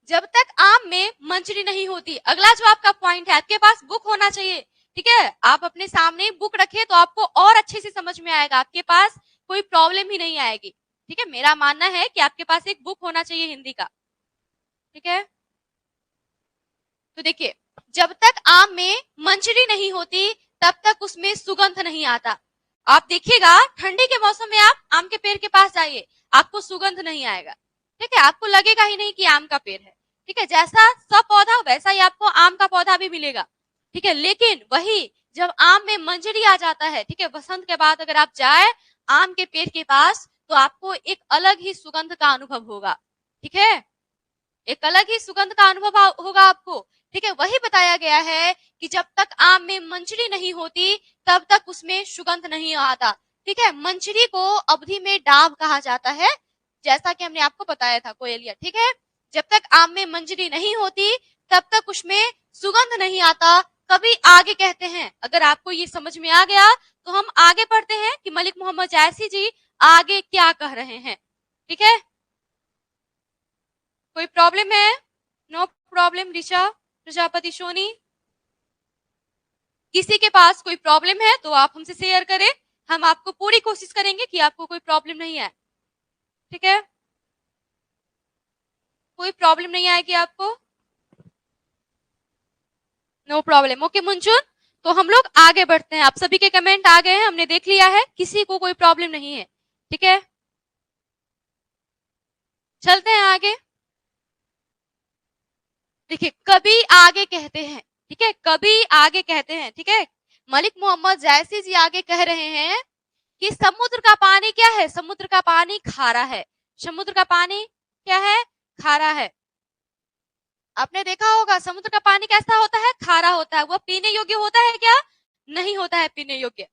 S1: जब तक आम में मंजरी नहीं होती, अगला जो आपका पॉइंट है, आपके पास बुक होना चाहिए। ठीक है, आप अपने सामने बुक रखिए तो आपको और अच्छे से समझ में आएगा, आपके पास कोई प्रॉब्लम ही नहीं आएगी। ठीक है, मेरा मानना है कि आपके पास एक बुक होना चाहिए हिंदी का। ठीक है, तो देखिए, जब तक आम में मंजरी नहीं होती तब तक उसमें सुगंध नहीं आता। आप देखिएगा ठंडी के मौसम में आप आम के पेड़ के पास जाइए, आपको सुगंध नहीं आएगा। ठीक है, आपको लगेगा ही नहीं कि आम का पेड़ है। ठीक है, जैसा सब पौधा वैसा ही आपको आम का पौधा भी मिलेगा। ठीक है, लेकिन वही जब आम में मंजरी आ जाता है, ठीक है, बसंत के बाद अगर आप जाए आम के पेड़ के पास तो आपको एक अलग ही सुगंध का अनुभव होगा। ठीक है, एक अलग ही सुगंध का अनुभव होगा आपको। ठीक है, वही बताया गया है कि जब तक आम में मंजरी नहीं होती तब तक उसमें सुगंध नहीं आता। ठीक है, मंजरी को अवधि में डाब कहा जाता है, जैसा कि हमने आपको बताया था कोयलिया। ठीक है, जब तक आम में मंजरी नहीं होती तब तक उसमें सुगंध नहीं आता। कभी आगे कहते हैं, अगर आपको ये समझ में आ गया तो हम आगे पढ़ते हैं कि मलिक मोहम्मद जायसी जी आगे क्या कह रहे हैं। ठीक है, कोई प्रॉब्लम है? No problem. ऋचा प्रजापति सोनी, किसी के पास कोई प्रॉब्लम है तो आप हमसे शेयर करें, हम आपको पूरी कोशिश करेंगे कि आपको कोई प्रॉब्लम नहीं आए। ठीक है, कोई प्रॉब्लम नहीं आएगी आपको, नो प्रॉब्लम। ओके मुंचुन, तो हम लोग आगे बढ़ते हैं। आप सभी के कमेंट आ गए हैं, हमने देख लिया है, किसी को कोई प्रॉब्लम नहीं है। ठीक है, चलते हैं आगे। देखिए, कभी आगे कहते हैं, ठीक है, कभी आगे कहते हैं, ठीक है, मलिक मोहम्मद जायसी जी आगे कह रहे हैं कि समुद्र का पानी क्या है, समुद्र का पानी खारा है। समुद्र का पानी क्या है, खारा है। आपने देखा होगा समुद्र का पानी कैसा होता है, खारा होता है। वह पीने योग्य होता है क्या, नहीं होता है पीने योग्य।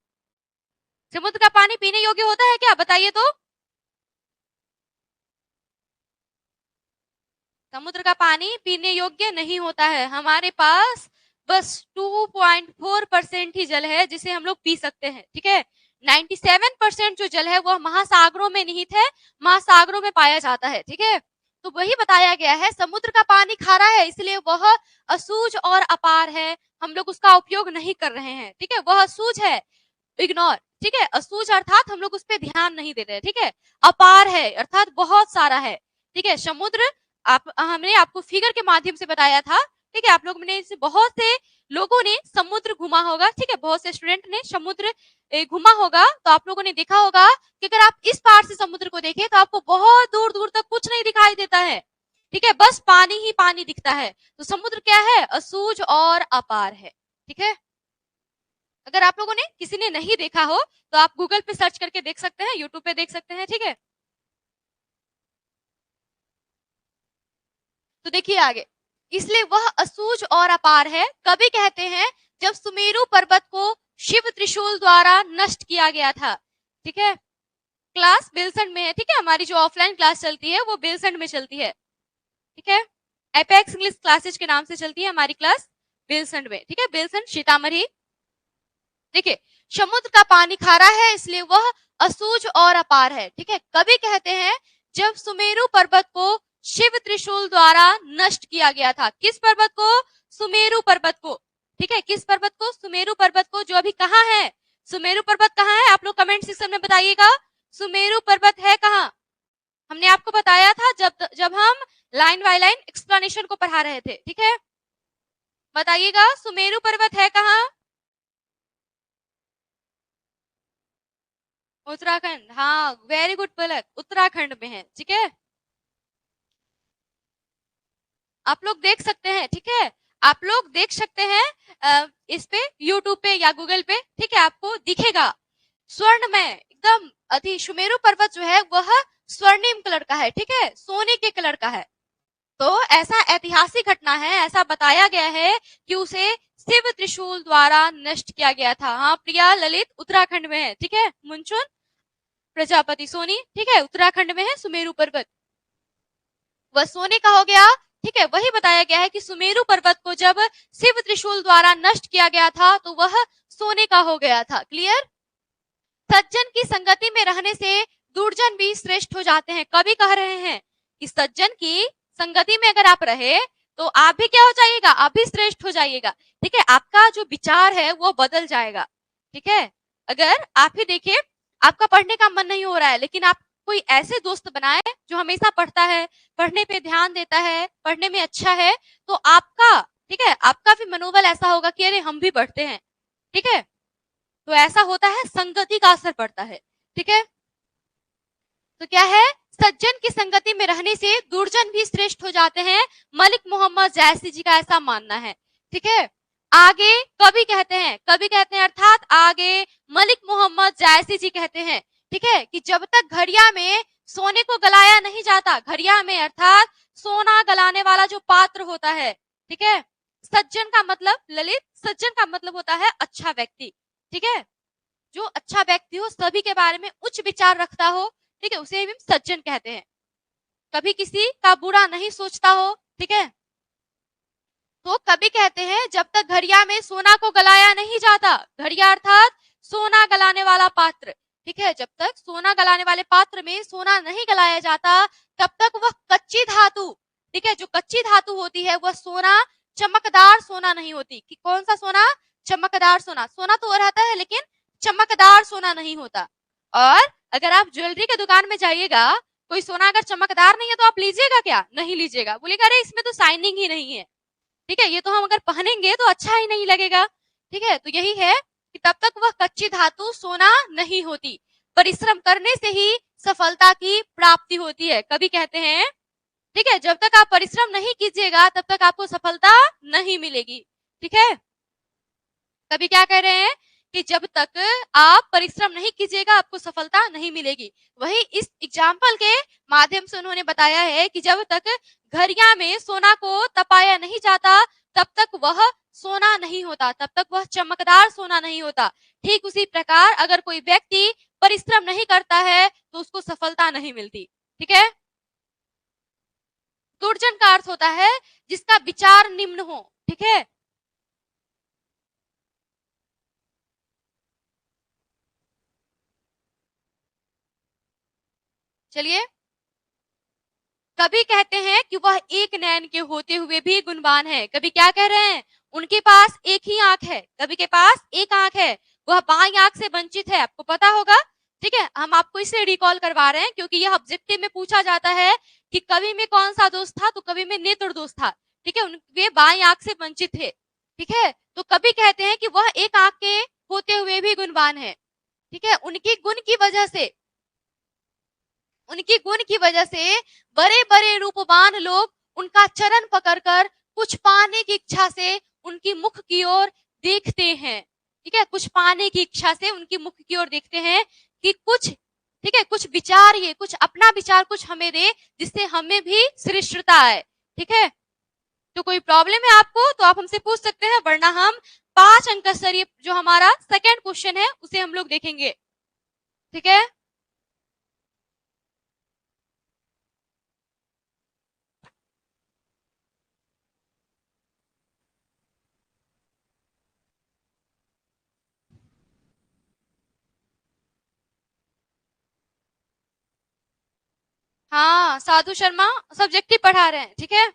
S1: समुद्र का पानी पीने योग्य होता है क्या, बताइए तो। समुद्र का पानी पीने योग्य नहीं होता है। हमारे पास बस 2.4% ही जल है जिसे हम लोग पी सकते हैं। ठीक है, 97% जो जल है वह महासागरों में निहित है, महासागरों में पाया जाता है। ठीक है, तो वही बताया गया है, समुद्र का पानी खारा है इसलिए वह असूझ और अपार है, हम लोग उसका उपयोग नहीं कर रहे हैं। ठीक है, वह असूझ है, इग्नोर। ठीक है, असूझ अर्थात हम लोग उस पर ध्यान नहीं दे रहे। ठीक है, अपार है अर्थात बहुत सारा है। ठीक है, समुद्र हमने आपको फिगर के माध्यम से बताया था। ठीक है, आप लोग ने बहुत से लोगों ने समुद्र घुमा होगा। ठीक है, बहुत से स्टूडेंट ने समुद्र घुमा होगा, तो आप लोगों ने देखा होगा कि अगर आप इस पार से समुद्र को देखें तो आपको बहुत दूर दूर तक कुछ नहीं दिखाई देता है। ठीक है, बस पानी ही पानी दिखता है। तो समुद्र क्या है, असूझ और अपार है। ठीक है, अगर आप लोगों ने किसी ने नहीं देखा हो तो आप गूगल पे सर्च करके देख सकते हैं, यूट्यूब पे देख सकते हैं। ठीक है, तो देखिए आगे, इसलिए वह असूझ और अपार है। कभी कहते हैं जब सुमेरु पर्वत को शिव त्रिशूल द्वारा नष्ट किया गया था। ठीक है, क्लास बेलसंड में है, ठीक है। हमारी जो ऑफलाइन क्लास चलती है वो बेलसंड में चलती है, ठीक है। एपेक्स इंग्लिश क्लासेज के नाम से चलती है हमारी क्लास बेलसंड में, ठीक है। बेलसंड सीतामढ़ी। देखिए, समुद्र का पानी खारा है इसलिए वह असूझ और अपार है, ठीक है। कवि कहते हैं जब सुमेरु पर्वत को शिव त्रिशूल द्वारा नष्ट किया गया था। किस पर्वत को? सुमेरु पर्वत को, ठीक है। किस पर्वत को? सुमेरु पर्वत को, जो अभी कहाँ है? सुमेरु पर्वत कहाँ है? आप लोग कमेंट सेक्शन में बताइएगा, सुमेरु पर्वत है कहाँ? हमने आपको बताया था जब हम लाइन बाय लाइन एक्सप्लेनेशन को पढ़ा रहे थे, ठीक है। बताइएगा सुमेरु पर्वत है कहाँ? उत्तराखंड, हाँ वेरी गुड पलक, उत्तराखंड में है, ठीक है। आप लोग देख सकते हैं, ठीक है। आप लोग देख सकते हैं इस पे यूट्यूब पे या गूगल पे, ठीक है, आपको दिखेगा स्वर्ण में एकदम अति सुमेरु पर्वत जो है वह स्वर्णिम कलर का है, ठीक है, सोने के कलर का है। तो ऐसा ऐतिहासिक घटना है, ऐसा बताया गया है कि उसे शिव त्रिशूल द्वारा नष्ट किया गया था। हाँ प्रिया ललित उत्तराखंड में है, ठीक है। मुंचुन प्रजापति सोनी, ठीक है, उत्तराखंड में है सुमेरु पर्वत, वह सोने का हो गया, ठीक है। वही बताया गया है कि सुमेरु पर्वत को जब शिव त्रिशूल द्वारा नष्ट किया गया था तो वह सोने का हो गया था। क्लियर? सज्जन की संगति में रहने से दुर्जन भी श्रेष्ठ हो जाते हैं। कवि कह रहे हैं कि सज्जन की संगति में अगर आप रहे तो आप भी क्या हो जाइएगा? आप भी श्रेष्ठ हो जाइएगा, ठीक है। आपका जो विचार है वो बदल जाएगा, ठीक है। अगर आप ही देखिए, आपका पढ़ने का मन नहीं हो रहा है लेकिन आप कोई ऐसे दोस्त बनाए जो हमेशा पढ़ता है, पढ़ने पे ध्यान देता है, पढ़ने में अच्छा है, तो आपका, ठीक है, आपका भी मनोबल ऐसा होगा कि अरे हम भी पढ़ते हैं, ठीक है। तो ऐसा होता है, संगति का असर पड़ता है, ठीक है। तो क्या है? सज्जन की संगति में रहने से दुर्जन भी श्रेष्ठ हो जाते हैं, मलिक मोहम्मद जायसी जी का ऐसा मानना है, ठीक है। आगे कवि कहते हैं, कवि कहते हैं अर्थात आगे मलिक मोहम्मद जायसी जी कहते हैं, ठीक है, कि जब तक घड़िया में सोने को गलाया नहीं जाता, घड़िया में अर्थात सोना गलाने वाला जो पात्र होता है, ठीक है। सज्जन का मतलब ललित, सज्जन का मतलब होता है अच्छा व्यक्ति, ठीक है। जो अच्छा व्यक्ति हो, सभी के बारे में उच्च विचार रखता हो, ठीक है, उसे हम सज्जन कहते हैं। कभी किसी का बुरा नहीं सोचता हो, ठीक है। तो कभी कहते हैं जब तक घड़िया में सोना को गलाया नहीं जाता, घड़िया अर्थात सोना गलाने वाला पात्र, ठीक है, जब तक सोना गलाने वाले पात्र में सोना नहीं गलाया जाता तब तक वह कच्ची धातु, ठीक है, जो कच्ची धातु होती है वह सोना, चमकदार सोना नहीं होती। कि कौन सा सोना? चमकदार सोना। सोना तो रहता है लेकिन चमकदार सोना नहीं होता। और अगर आप ज्वेलरी के दुकान में जाइएगा, कोई सोना अगर चमकदार नहीं है तो आप लीजिएगा क्या? नहीं लीजिएगा, बोलेगा अरे इसमें तो शाइनिंग ही नहीं है, ठीक है, ये तो हम अगर पहनेंगे तो अच्छा ही नहीं लगेगा, ठीक है। तो यही है कि तब तक वह कच्ची धातु सोना नहीं होती, परिश्रम करने से ही सफलता की प्राप्ति होती है। कभी कहते हैं, ठीक है, जब तक आप परिश्रम नहीं कीजिएगा तब तक आपको सफलता नहीं मिलेगी, ठीक है। कभी क्या कह रहे हैं कि जब तक आप परिश्रम नहीं कीजिएगा आपको सफलता नहीं मिलेगी। वही इस एग्जाम्पल के माध्यम से उन्होंने बताया है कि जब तक घड़िया में सोना को तपाया नहीं जाता तब तक वह सोना नहीं होता, तब तक वह चमकदार सोना नहीं होता। ठीक उसी प्रकार अगर कोई व्यक्ति परिश्रम नहीं करता है तो उसको सफलता नहीं मिलती, ठीक है। दुर्जन का अर्थ होता है जिसका विचार निम्न हो, ठीक है। चलिए, कभी कहते हैं कि वह एक नैन के होते हुए भी गुणवान है। कभी क्या कह रहे हैं? उनके पास एक ही आंख है, कवि के पास एक आंख है, वह बाई आंख से वंचित है, आपको पता होगा, ठीक है। हम आपको इसलिए रिकॉल करवा रहे हैं क्योंकि यह ऑब्जेक्टिव में पूछा जाता है कि कवि में कौन सा दोष था, तो कवि में नेत्र दोष था, ठीक है, वे बाई आंख से वंचित थे, ठीक है। तो कवि कहते हैं कि वह एक आंख के होते हुए भी गुणवान है, ठीक है। उनकी गुण की वजह से बड़े बड़े रूपवान लोग उनका चरण पकड़कर कुछ पाने की इच्छा से उनकी मुख की ओर देखते हैं, ठीक है, कुछ पाने की इच्छा से उनकी मुख की ओर देखते हैं कि कुछ, ठीक है, कुछ विचार, ये कुछ अपना विचार कुछ हमें दे जिससे हमें भी श्रेष्ठता आए, ठीक है। तो कोई प्रॉब्लम है आपको तो आप हमसे पूछ सकते हैं, वरना हम 5 अंक स्तरीय जो हमारा सेकेंड क्वेश्चन है उसे हम लोग देखेंगे, ठीक है। हाँ, साधु शर्मा सब्जेक्टिव पढ़ा रहे हैं, ठीक है।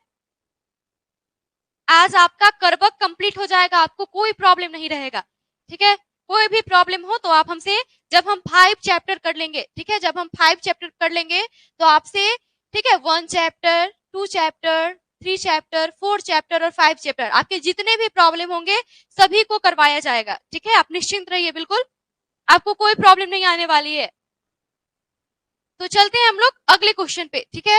S1: आज आपका करबक कंप्लीट हो जाएगा, आपको कोई प्रॉब्लम नहीं रहेगा, ठीक है। कोई भी प्रॉब्लम हो तो आप हमसे, जब हम 5 चैप्टर कर लेंगे, ठीक है, जब हम 5 चैप्टर कर लेंगे तो आपसे, ठीक है, 1 चैप्टर, 2 चैप्टर, 3 चैप्टर, 4 चैप्टर और 5 चैप्टर, आपके जितने भी प्रॉब्लम होंगे सभी को करवाया जाएगा, ठीक है। आप निश्चिंत रहिए, बिल्कुल आपको कोई प्रॉब्लम नहीं आने वाली है। तो चलते हैं हम लोग अगले क्वेश्चन पे, ठीक है।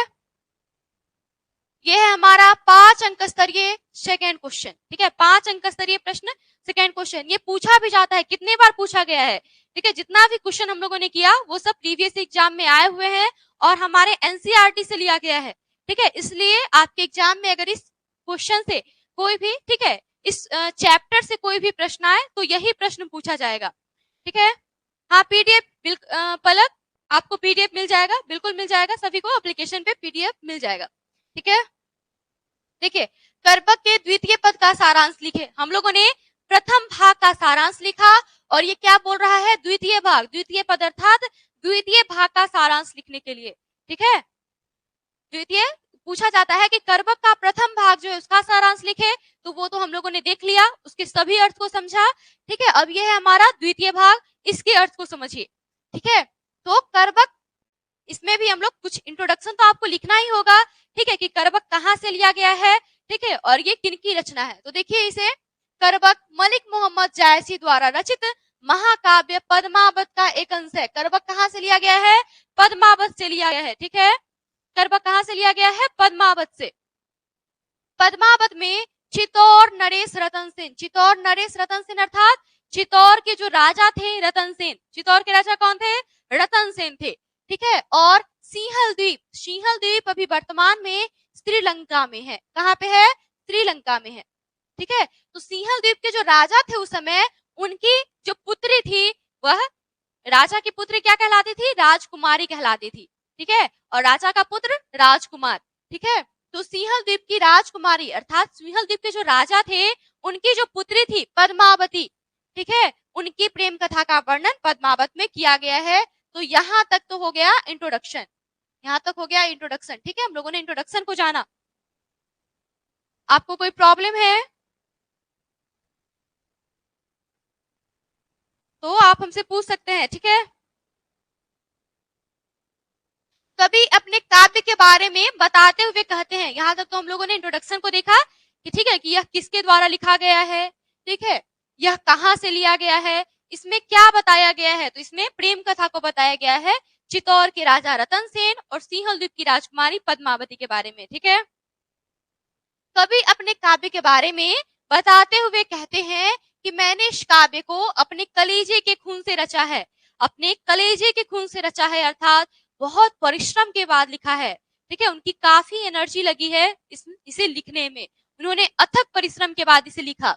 S1: ये है हमारा 5 अंक स्तरीय सेकेंड क्वेश्चन, ठीक है। 5 अंक स्तरीय प्रश्न सेकेंड क्वेश्चन, ये पूछा भी जाता है, कितने बार पूछा गया है, ठीक है। जितना भी क्वेश्चन हम लोगों ने किया वो सब प्रीवियस एग्जाम में आए हुए हैं और हमारे एनसीईआरटी से लिया गया है, ठीक है। इसलिए आपके एग्जाम में अगर इस क्वेश्चन से कोई भी, ठीक है, इस चैप्टर से कोई भी प्रश्न आए तो यही प्रश्न पूछा जाएगा, ठीक है। हाँ, पीडीएफ पलक, आपको पीडीएफ मिल जाएगा, बिल्कुल मिल जाएगा, सभी को एप्लीकेशन पे पीडीएफ मिल जाएगा, ठीक है। देखिए, करबक के द्वितीय पद का सारांश लिखे, हम लोगों ने प्रथम भाग का सारांश लिखा और ये क्या बोल रहा है, द्वितीय भाग, द्वितीय पद अर्थात द्वितीय भाग का सारांश लिखने के लिए, ठीक है। द्वितीय पूछा जाता है कि करबक का प्रथम भाग जो है उसका सारांश लिखे, तो वो तो हम लोगों ने देख लिया, उसके सभी अर्थ को समझा, ठीक है। अब ये है हमारा द्वितीय भाग, इसके अर्थ को समझिए, ठीक है। तो करबक, इसमें भी हम लोग कुछ इंट्रोडक्शन तो आपको लिखना ही होगा, ठीक है, कि करबक कहाँ से लिया गया है, ठीक है, और ये किनकी रचना है। तो देखिए, इसे करबक मलिक मोहम्मद जायसी द्वारा रचित महाकाव्य पद्मावत का एक अंश है। करबक कहाँ से लिया गया है, पद्मावत से लिया गया है, ठीक है। करबक कहाँ से लिया गया है, पद्मावत से। पद्मावत में चित्तौर नरेश रतन सेन, चित्तौर नरेश रतन सेन अर्थात चित्तौर के जो राजा थे रतन सेन, चित्तौर के राजा कौन थे, रतन सेन थे, ठीक है। और सिंहल द्वीप, सिंहल द्वीप अभी वर्तमान में श्रीलंका में है, कहाँ पे है, श्रीलंका में है, ठीक है। तो सिंहल द्वीप के जो राजा थे उस समय, उनकी जो पुत्री थी वह, राजा की पुत्री क्या कहलाती थी, राजकुमारी कहलाती थी, ठीक है। और राजा का पुत्र राजकुमार, ठीक है। तो सिंहल द्वीप की राजकुमारी अर्थात सिंहल द्वीप के जो राजा थे उनकी जो पुत्री थी पद्मावती, ठीक है, उनकी प्रेम कथा का वर्णन पद्मावत में किया गया है। तो यहां तक तो हो गया इंट्रोडक्शन, यहां तक हो गया इंट्रोडक्शन, ठीक है। हम लोगों ने इंट्रोडक्शन को जाना। आपको कोई प्रॉब्लम है तो आप हमसे पूछ सकते हैं, ठीक है। कवि अपने काव्य के बारे में बताते हुए कहते हैं, यहां तक तो हम लोगों ने इंट्रोडक्शन को देखा कि ठीक है, कि यह किसके द्वारा लिखा गया है, ठीक है, यह कहां से लिया गया है, इसमें क्या बताया गया है। तो इसमें प्रेम कथा को बताया गया है चित्तौर के राजा रतन सेन और सिंहल द्वीप की राजकुमारी पद्मावती के बारे में, ठीक है। कवि अपने काव्य के बारे में बताते हुए कहते हैं कि मैंने इस काव्य को अपने कलेजे के खून से रचा है, अपने कलेजे के खून से रचा है अर्थात बहुत परिश्रम के बाद लिखा है, ठीक है। उनकी काफी एनर्जी लगी है इसे लिखने में, उन्होंने अथक परिश्रम के बाद इसे लिखा,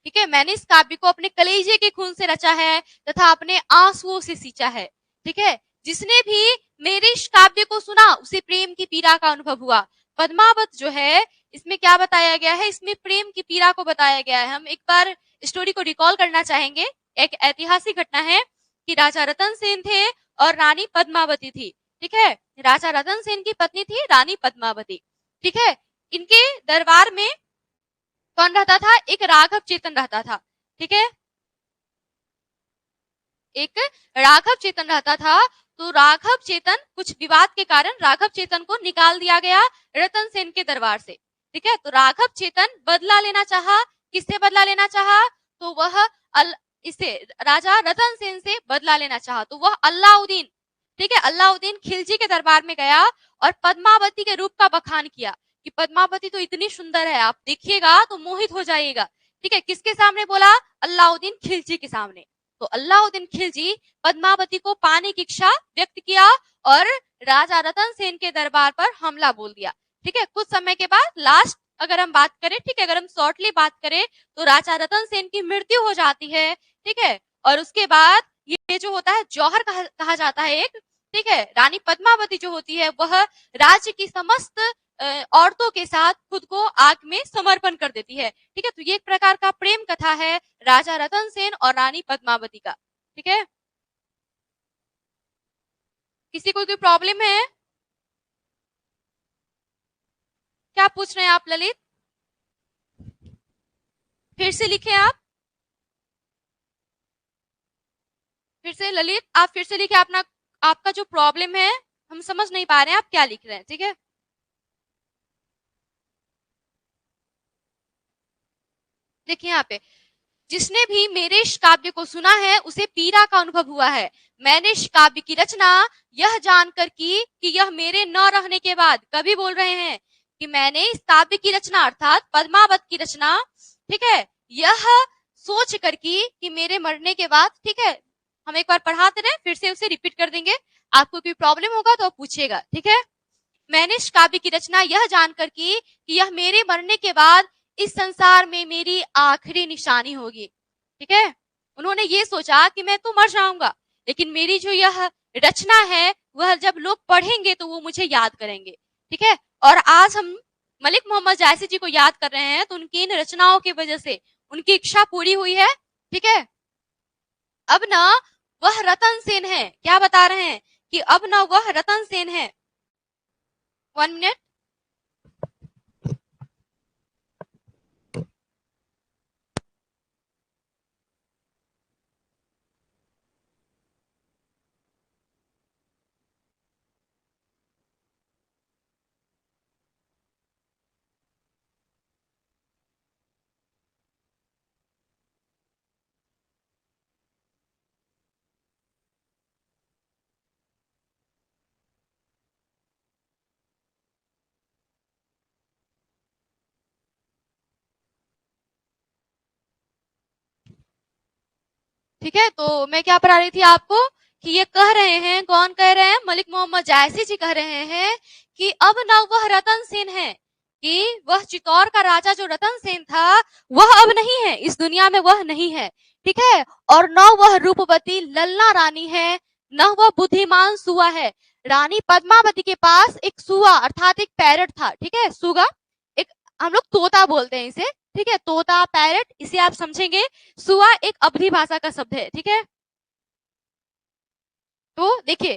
S1: ठीक है। मैंने इस काव्य को अपने कलेजे के खून से रचा है तथा अपने आंसुओं से सींचा है, ठीक है। जिसने भी मेरे इस काव्य को सुना उसे प्रेम की पीड़ा का अनुभव हुआ। पद्मावत जो है इसमें क्या बताया गया है, इसमें प्रेम की पीड़ा को बताया गया है। हम एक बार स्टोरी को रिकॉल करना चाहेंगे। एक ऐतिहासिक घटना है कि राजा रतन सेन थे और रानी पद्मावती थी, ठीक है। राजा रतन सेन की पत्नी थी रानी पद्मावती, ठीक है। इनके दरबार में कौन रहता था, एक राघव चेतन रहता था, ठीक है, एक राघव चेतन रहता था। तो राघव चेतन, कुछ विवाद के कारण राघव चेतन को निकाल दिया गया रतन सेन के दरबार से, ठीक है। तो राघव चेतन बदला लेना चाहा, किससे बदला लेना चाहा, तो वह इसे राजा रतन सेन से बदला लेना चाहा। तो वह अल्लाउद्दीन, ठीक है, अल्लाउद्दीन खिलजी के दरबार में गया और पद्मावती के रूप का बखान किया कि पद्मावती तो इतनी सुंदर है, आप देखिएगा तो मोहित हो जाइएगा, ठीक है। किसके सामने बोला, अल्लाउद्दीन खिलजी के सामने। तो अल्लाउद्दीन खिलजी पद्मावती को पाने की इच्छा व्यक्त किया और राजा रतन सेन के दरबार पर हमला बोल दिया, ठीक है। कुछ समय के बाद लास्ट अगर हम बात करें, ठीक है, अगर हम शॉर्टली बात करें तो राजा रतन सेन की मृत्यु हो जाती है, ठीक है। और उसके बाद ये जो होता है जौहर कहा जाता है एक, ठीक है। रानी पद्मावती जो होती है वह राज्य की समस्त औरतों के साथ खुद को आग में समर्पण कर देती है, ठीक है। तो ये एक प्रकार का प्रेम कथा है राजा रतन सेन और रानी पद्मावती का, ठीक है। किसी को कोई प्रॉब्लम है क्या पूछ रहे हैं आप ललित? फिर से लिखें आप, फिर से ललित आप फिर से लिखे अपना, आपका जो प्रॉब्लम है हम समझ नहीं पा रहे हैं आप क्या लिख रहे हैं, ठीक है? देखिए यहाँ पे, जिसने भी मेरे इस काव्य को सुना है उसे पीड़ा का अनुभव हुआ है। मैंने इस काव्य की रचना यह जानकर की कि यह मेरे न रहने के बाद, कवि बोल रहे हैं कि मैंने इस काव्य की रचना अर्थात पद्मावत की रचना, ठीक है, यह सोच कर की कि मेरे मरने के बाद, ठीक है, हम एक बार पढ़ाते रहे फिर से उसे रिपीट कर देंगे, आपको कोई प्रॉब्लम होगा तो पूछिएगा, ठीक है? मैंने इस काव्य की रचना यह जानकर की कि यह मेरे मरने के बाद इस संसार में मेरी आखिरी निशानी होगी, ठीक है? उन्होंने ये सोचा कि मैं तो मर जाऊंगा, लेकिन मेरी जो यह रचना है वह जब लोग पढ़ेंगे तो वो मुझे याद करेंगे, ठीक है? और आज हम मलिक मोहम्मद जायसी जी को याद कर रहे हैं तो उनकी इन रचनाओं की वजह से उनकी इच्छा पूरी हुई है, ठीक है? अब ना वह रतन सेन है, क्या बता रहे हैं कि अब ना वह रतन सेन है। 1 मिनट। ठीक है, तो मैं क्या पढ़ा रही थी आपको कि ये कह रहे हैं, कौन कह रहे हैं, मलिक मोहम्मद जायसी जी कह रहे हैं कि अब न वह रतन सेन है, कि वह चित्तौड़ का राजा जो रतन सेन था वह अब नहीं है, इस दुनिया में वह नहीं है, ठीक है? और न वह रूपवती ललना रानी है, न वह बुद्धिमान सुआ है। रानी पद्मावती के पास एक सुआ अर्थात एक पैरट था, ठीक है, सुगा, एक हम लोग तोता बोलते हैं इसे, ठीक है, तोता पैरट, इसे आप समझेंगे। सुआ एक अवधी भाषा का शब्द है, ठीक है? तो देखिए,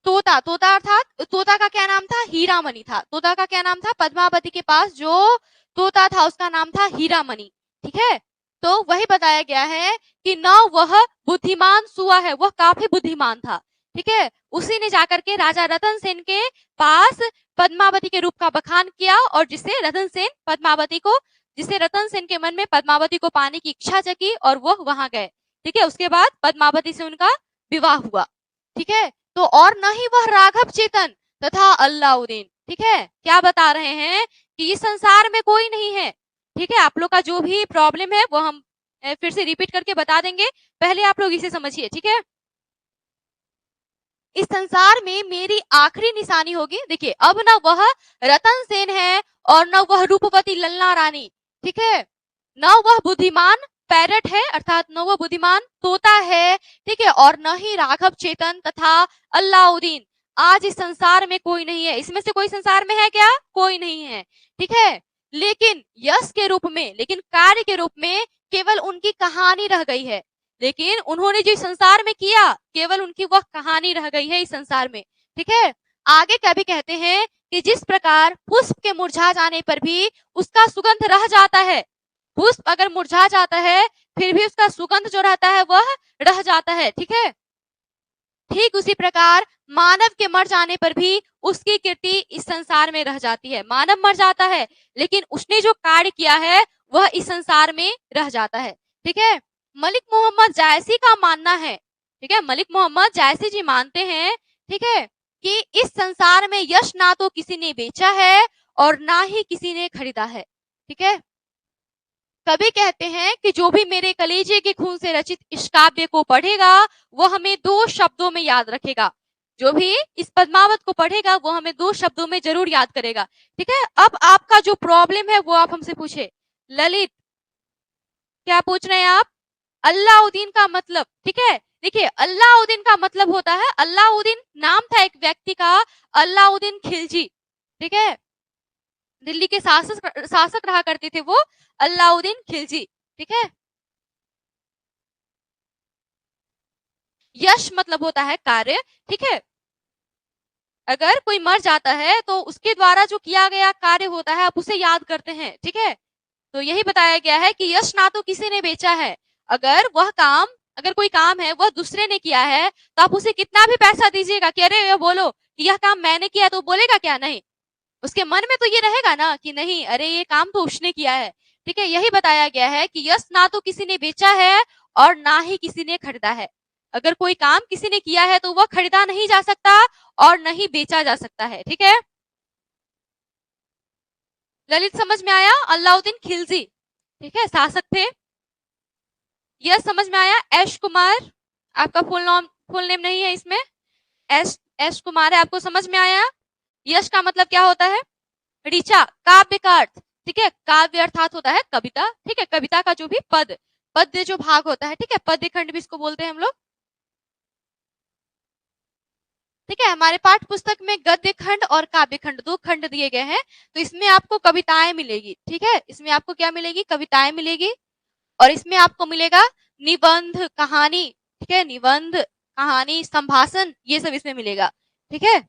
S1: तोता, तोता अर्थात तोता का क्या नाम था? हीरामणि था। तोता का क्या नाम था? पद्मावती के पास जो तोता था उसका नाम था हीरामणि, ठीक है? तो वही बताया गया है कि न वह बुद्धिमान सुआ है, वह काफी बुद्धिमान था, ठीक है? उसी ने जाकर के राजा रतन सेन के पास पद्मावती के रूप का बखान किया और जिससे रतन सेन पद्मावती को, जिससे रतन सेन के मन में पद्मावती को पाने की इच्छा जगी और वह वहां गए, ठीक है? उसके बाद पद्मावती से उनका विवाह हुआ, ठीक है? तो और न ही वह राघव चेतन तथा अल्लाउद्दीन, ठीक है? क्या बता रहे हैं कि इस संसार में कोई नहीं है, ठीक है? आप लोग का जो भी प्रॉब्लम है वो हम फिर से रिपीट करके बता देंगे, पहले आप लोग इसे समझिए, ठीक है? इस संसार में मेरी आखिरी निशानी होगी। देखिए, अब न वह रतन सेन है और न वह रूपवती ललना रानी, ठीक है, न वह बुद्धिमान पैरट है अर्थात न वह बुद्धिमान तोता है, ठीक है, और न ही राघव चेतन तथा अल्लाउद्दीन। आज इस संसार में कोई नहीं है, इसमें से कोई संसार में है क्या? कोई नहीं है, ठीक है? लेकिन यश के रूप में, लेकिन कार्य के रूप में केवल उनकी कहानी रह गई है, लेकिन उन्होंने जो इस संसार में किया केवल उनकी वह कहानी रह गई है इस संसार में, ठीक है? आगे कभी कहते हैं कि जिस प्रकार पुष्प के मुरझा जाने पर भी उसका सुगंध रह जाता है, पुष्प अगर मुरझा जाता है फिर भी उसका सुगंध जो रहता है वह रह जाता है, ठीक है? ठीक उसी प्रकार मानव के मर जाने पर भी उसकी कीर्ति इस संसार में रह जाती है। मानव मर जाता है लेकिन उसने जो कार्य किया है वह इस संसार में रह जाता है, ठीक है? मलिक मोहम्मद जायसी का मानना है, ठीक है, मलिक मोहम्मद जायसी जी मानते हैं, ठीक है, कि इस संसार में यश ना तो किसी ने बेचा है और ना ही किसी ने खरीदा है, ठीक है? कवि कहते हैं कि जो भी मेरे कलेजे के खून से रचित इस काव्य को पढ़ेगा वो हमें 2 शब्दों में याद रखेगा। जो भी इस पद्मावत को पढ़ेगा वो हमें 2 शब्दों में जरूर याद करेगा, ठीक है? अब आपका जो प्रॉब्लम है वो आप हमसे पूछे। ललित, क्या पूछ रहे हैं आप? अल्लाउद्दीन का मतलब, ठीक है, देखिए अल्लाउद्दीन का मतलब होता है, अल्लाउद्दीन नाम था एक व्यक्ति का, अल्लाउद्दीन खिलजी, ठीक है, दिल्ली के शासक रहा करते थे वो, अल्लाउद्दीन खिलजी, ठीक है? यश मतलब होता है कार्य, ठीक है? अगर कोई मर जाता है तो उसके द्वारा जो किया गया कार्य होता है आप उसे याद करते हैं, ठीक है। तो यही बताया गया है कि यश ना तो किसी ने बेचा है, अगर कोई काम है वह दूसरे ने किया है तो आप उसे कितना भी पैसा दीजिएगा कि अरे ये बोलो कि यह काम मैंने किया, तो बोलेगा क्या? नहीं। उसके मन में तो ये रहेगा ना कि नहीं, अरे ये काम तो उसने किया है, ठीक है। यही बताया गया है कि यश ना तो किसी ने बेचा है और ना ही किसी ने खरीदा है। अगर कोई काम किसी ने किया है तो वह खरीदा नहीं जा सकता और नहीं बेचा जा सकता है, ठीक है। ललित समझ में आया? अलाउद्दीन खिलजी, ठीक है, शासक थे। यह समझ में आया? एश कुमार, आपका फुल नेम नहीं है इसमें, एश कुमार है, आपको समझ में आया? यश का मतलब क्या होता है? ऋचा, काव्य का अर्थ, ठीक है। काव्य अर्थात होता है कविता, ठीक है। कविता का जो भी पद्य जो भाग होता है, ठीक है, पद्य खंड भी इसको बोलते हैं हम लोग, ठीक है। हमारे पाठ्य पुस्तक में गद्य खंड और काव्य खंड 2 खंड दिए गए हैं, तो इसमें आपको कविताएं मिलेगी, ठीक है। इसमें आपको क्या मिलेगी? कविताएं मिलेगी, और इसमें आपको मिलेगा निबंध, कहानी, ठीक है। निबंध, कहानी, संभाषण, ये सब इसमें मिलेगा, ठीक है।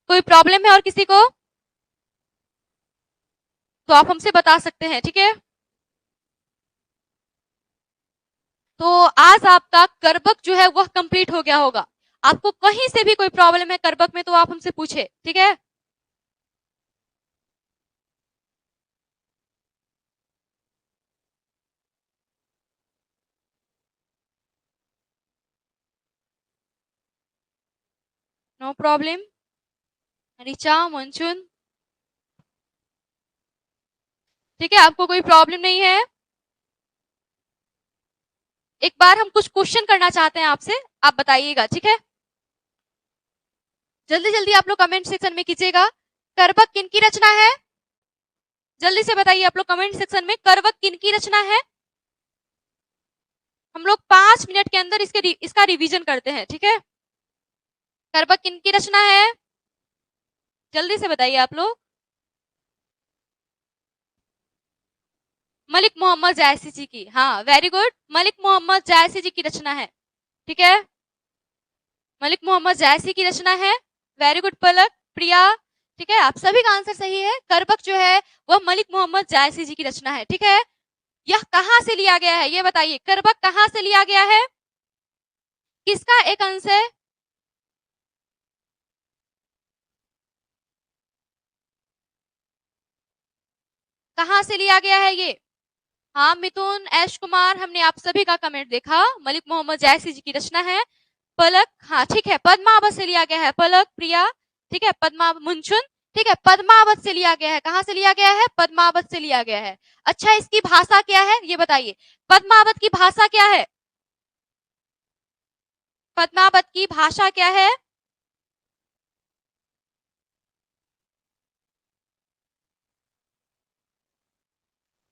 S1: कोई प्रॉब्लम है और किसी को तो आप हमसे बता सकते हैं, ठीक है। तो आज आपका करबक जो है वह कंप्लीट हो गया होगा। आपको कहीं से भी कोई प्रॉब्लम है करबक में तो आप हमसे पूछे, ठीक है। No problem. ऋचा, मंचुन, ठीक है, आपको कोई प्रॉब्लम नहीं है। एक बार हम कुछ क्वेश्चन करना चाहते हैं आपसे, आप बताइएगा, ठीक है। जल्दी जल्दी आप लोग कमेंट सेक्शन में कीजिएगा। करबक किनकी रचना है? जल्दी से बताइए आप लोग कमेंट सेक्शन में, करबक किनकी रचना है? हम लोग 5 मिनट के अंदर इसका रिवीजन करते हैं, ठीक है। करबक किनकी रचना है? जल्दी से बताइए आप लोग। मलिक मोहम्मद जायसी जी की, हाँ वेरी गुड, मलिक मोहम्मद जायसी जी की रचना है, ठीक है। मलिक मोहम्मद जायसी की रचना है, वेरी गुड पलक, प्रिया, ठीक है, आप सभी का आंसर सही है। करबक जो है वह मलिक मोहम्मद जायसी जी की रचना है, ठीक है। यह कहां से लिया गया है ये बताइए, करबक कहां से लिया गया है? किसका एक अंश है? कहां से लिया गया है ये? हाँ मिथुन, एश कुमार, हमने आप सभी का कमेंट देखा, मलिक मोहम्मद जायसी जी की रचना है। पलक, हाँ ठीक है, पद्मावत से लिया गया है। पलक, प्रिया, ठीक है, मुंचुन, ठीक है, पद्मावत से लिया गया है। कहां से लिया गया है? पद्मावत से लिया गया है। अच्छा, इसकी भाषा क्या है ये बताइए, पद्मावत की भाषा क्या है? पद्मावत की भाषा क्या है?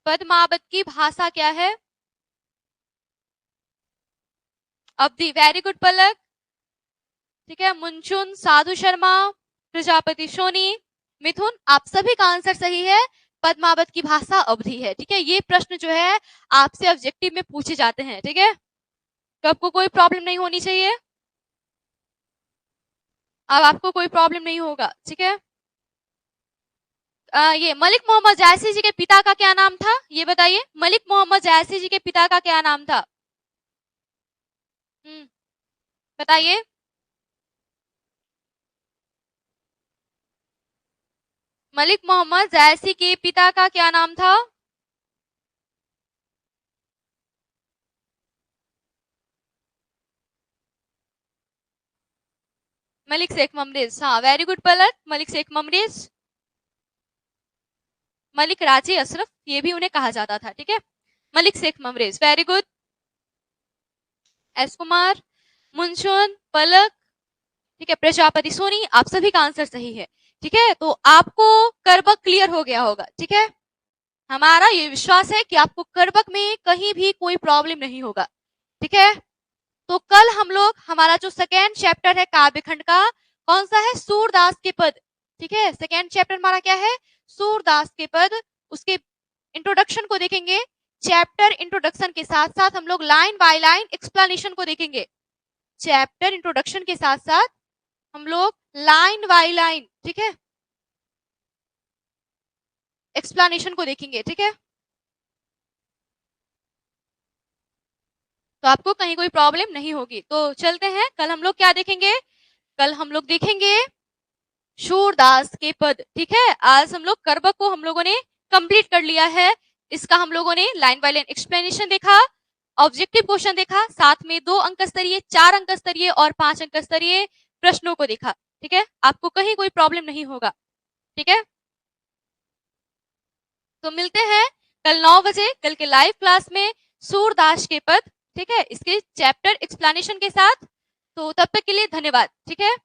S1: पद्मावत की भाषा क्या है? अवधि, वेरी गुड पलक, ठीक है। मुंचुन, साधु शर्मा, प्रजापति सोनी, मिथुन, आप सभी का आंसर सही है। पद्मावत की भाषा अवधि है, ठीक है। ये प्रश्न जो है आपसे ऑब्जेक्टिव में पूछे जाते हैं, ठीक है। तो आपको कोई प्रॉब्लम नहीं होनी चाहिए, अब आपको कोई प्रॉब्लम नहीं होगा, ठीक है। ये मलिक मोहम्मद जायसी जी के पिता का क्या नाम था ये बताइए, मलिक मोहम्मद जायसी जी के पिता का क्या नाम था? बताइए। मलिक मोहम्मद जायसी के पिता का क्या नाम था? मलिक शेख ममरेज, हाँ वेरी गुड पलक, मलिक शेख ममरेज। मलिक राजे अशरफ, ये भी उन्हें कहा जाता था, ठीक है। Malik Sheikh Mamrez, very good. S Kumar, Munshun, Palak, ठीक है, प्रजापति सोनी, आप सभी का आंसर सही है, ठीक है। तो आपको करबक क्लियर हो गया होगा, ठीक है। हमारा ये विश्वास है कि आपको करबक में कहीं भी कोई प्रॉब्लम नहीं होगा, ठीक है। तो कल हम लोग हमारा जो सेकेंड चैप्टर है काव्यखंड का, कौन सा है? सूरदास के पद, ठीक है। सेकेंड चैप्टर हमारा क्या है? सूरदास के पद। उसके इंट्रोडक्शन को देखेंगे, चैप्टर इंट्रोडक्शन के साथ साथ हम लोग लाइन बाय लाइन एक्सप्लेनेशन को देखेंगे। चैप्टर इंट्रोडक्शन के साथ साथ हम लोग लाइन बाय लाइन, ठीक है, एक्सप्लेनेशन को देखेंगे, ठीक है। तो आपको कहीं कोई प्रॉब्लम नहीं होगी। तो चलते हैं, कल हम लोग क्या देखेंगे? कल हम लोग देखेंगे शूरदास के पद, ठीक है। आज हम लोग करवक को हम लोगों ने कंप्लीट कर लिया है। इसका हम लोगों ने लाइन बाय लाइन एक्सप्लेनेशन देखा, ऑब्जेक्टिव क्वेश्चन देखा, साथ में 2 अंक स्तरीय, 4 अंक स्तरीय और 5 अंक स्तरीय प्रश्नों को देखा, ठीक है। आपको कहीं कोई प्रॉब्लम नहीं होगा, ठीक है। तो मिलते हैं कल 9 बजे कल के लाइव क्लास में सूरदास के पद, ठीक है, इसके चैप्टर एक्सप्लेनेशन के साथ। तो तब तक के लिए धन्यवाद, ठीक है।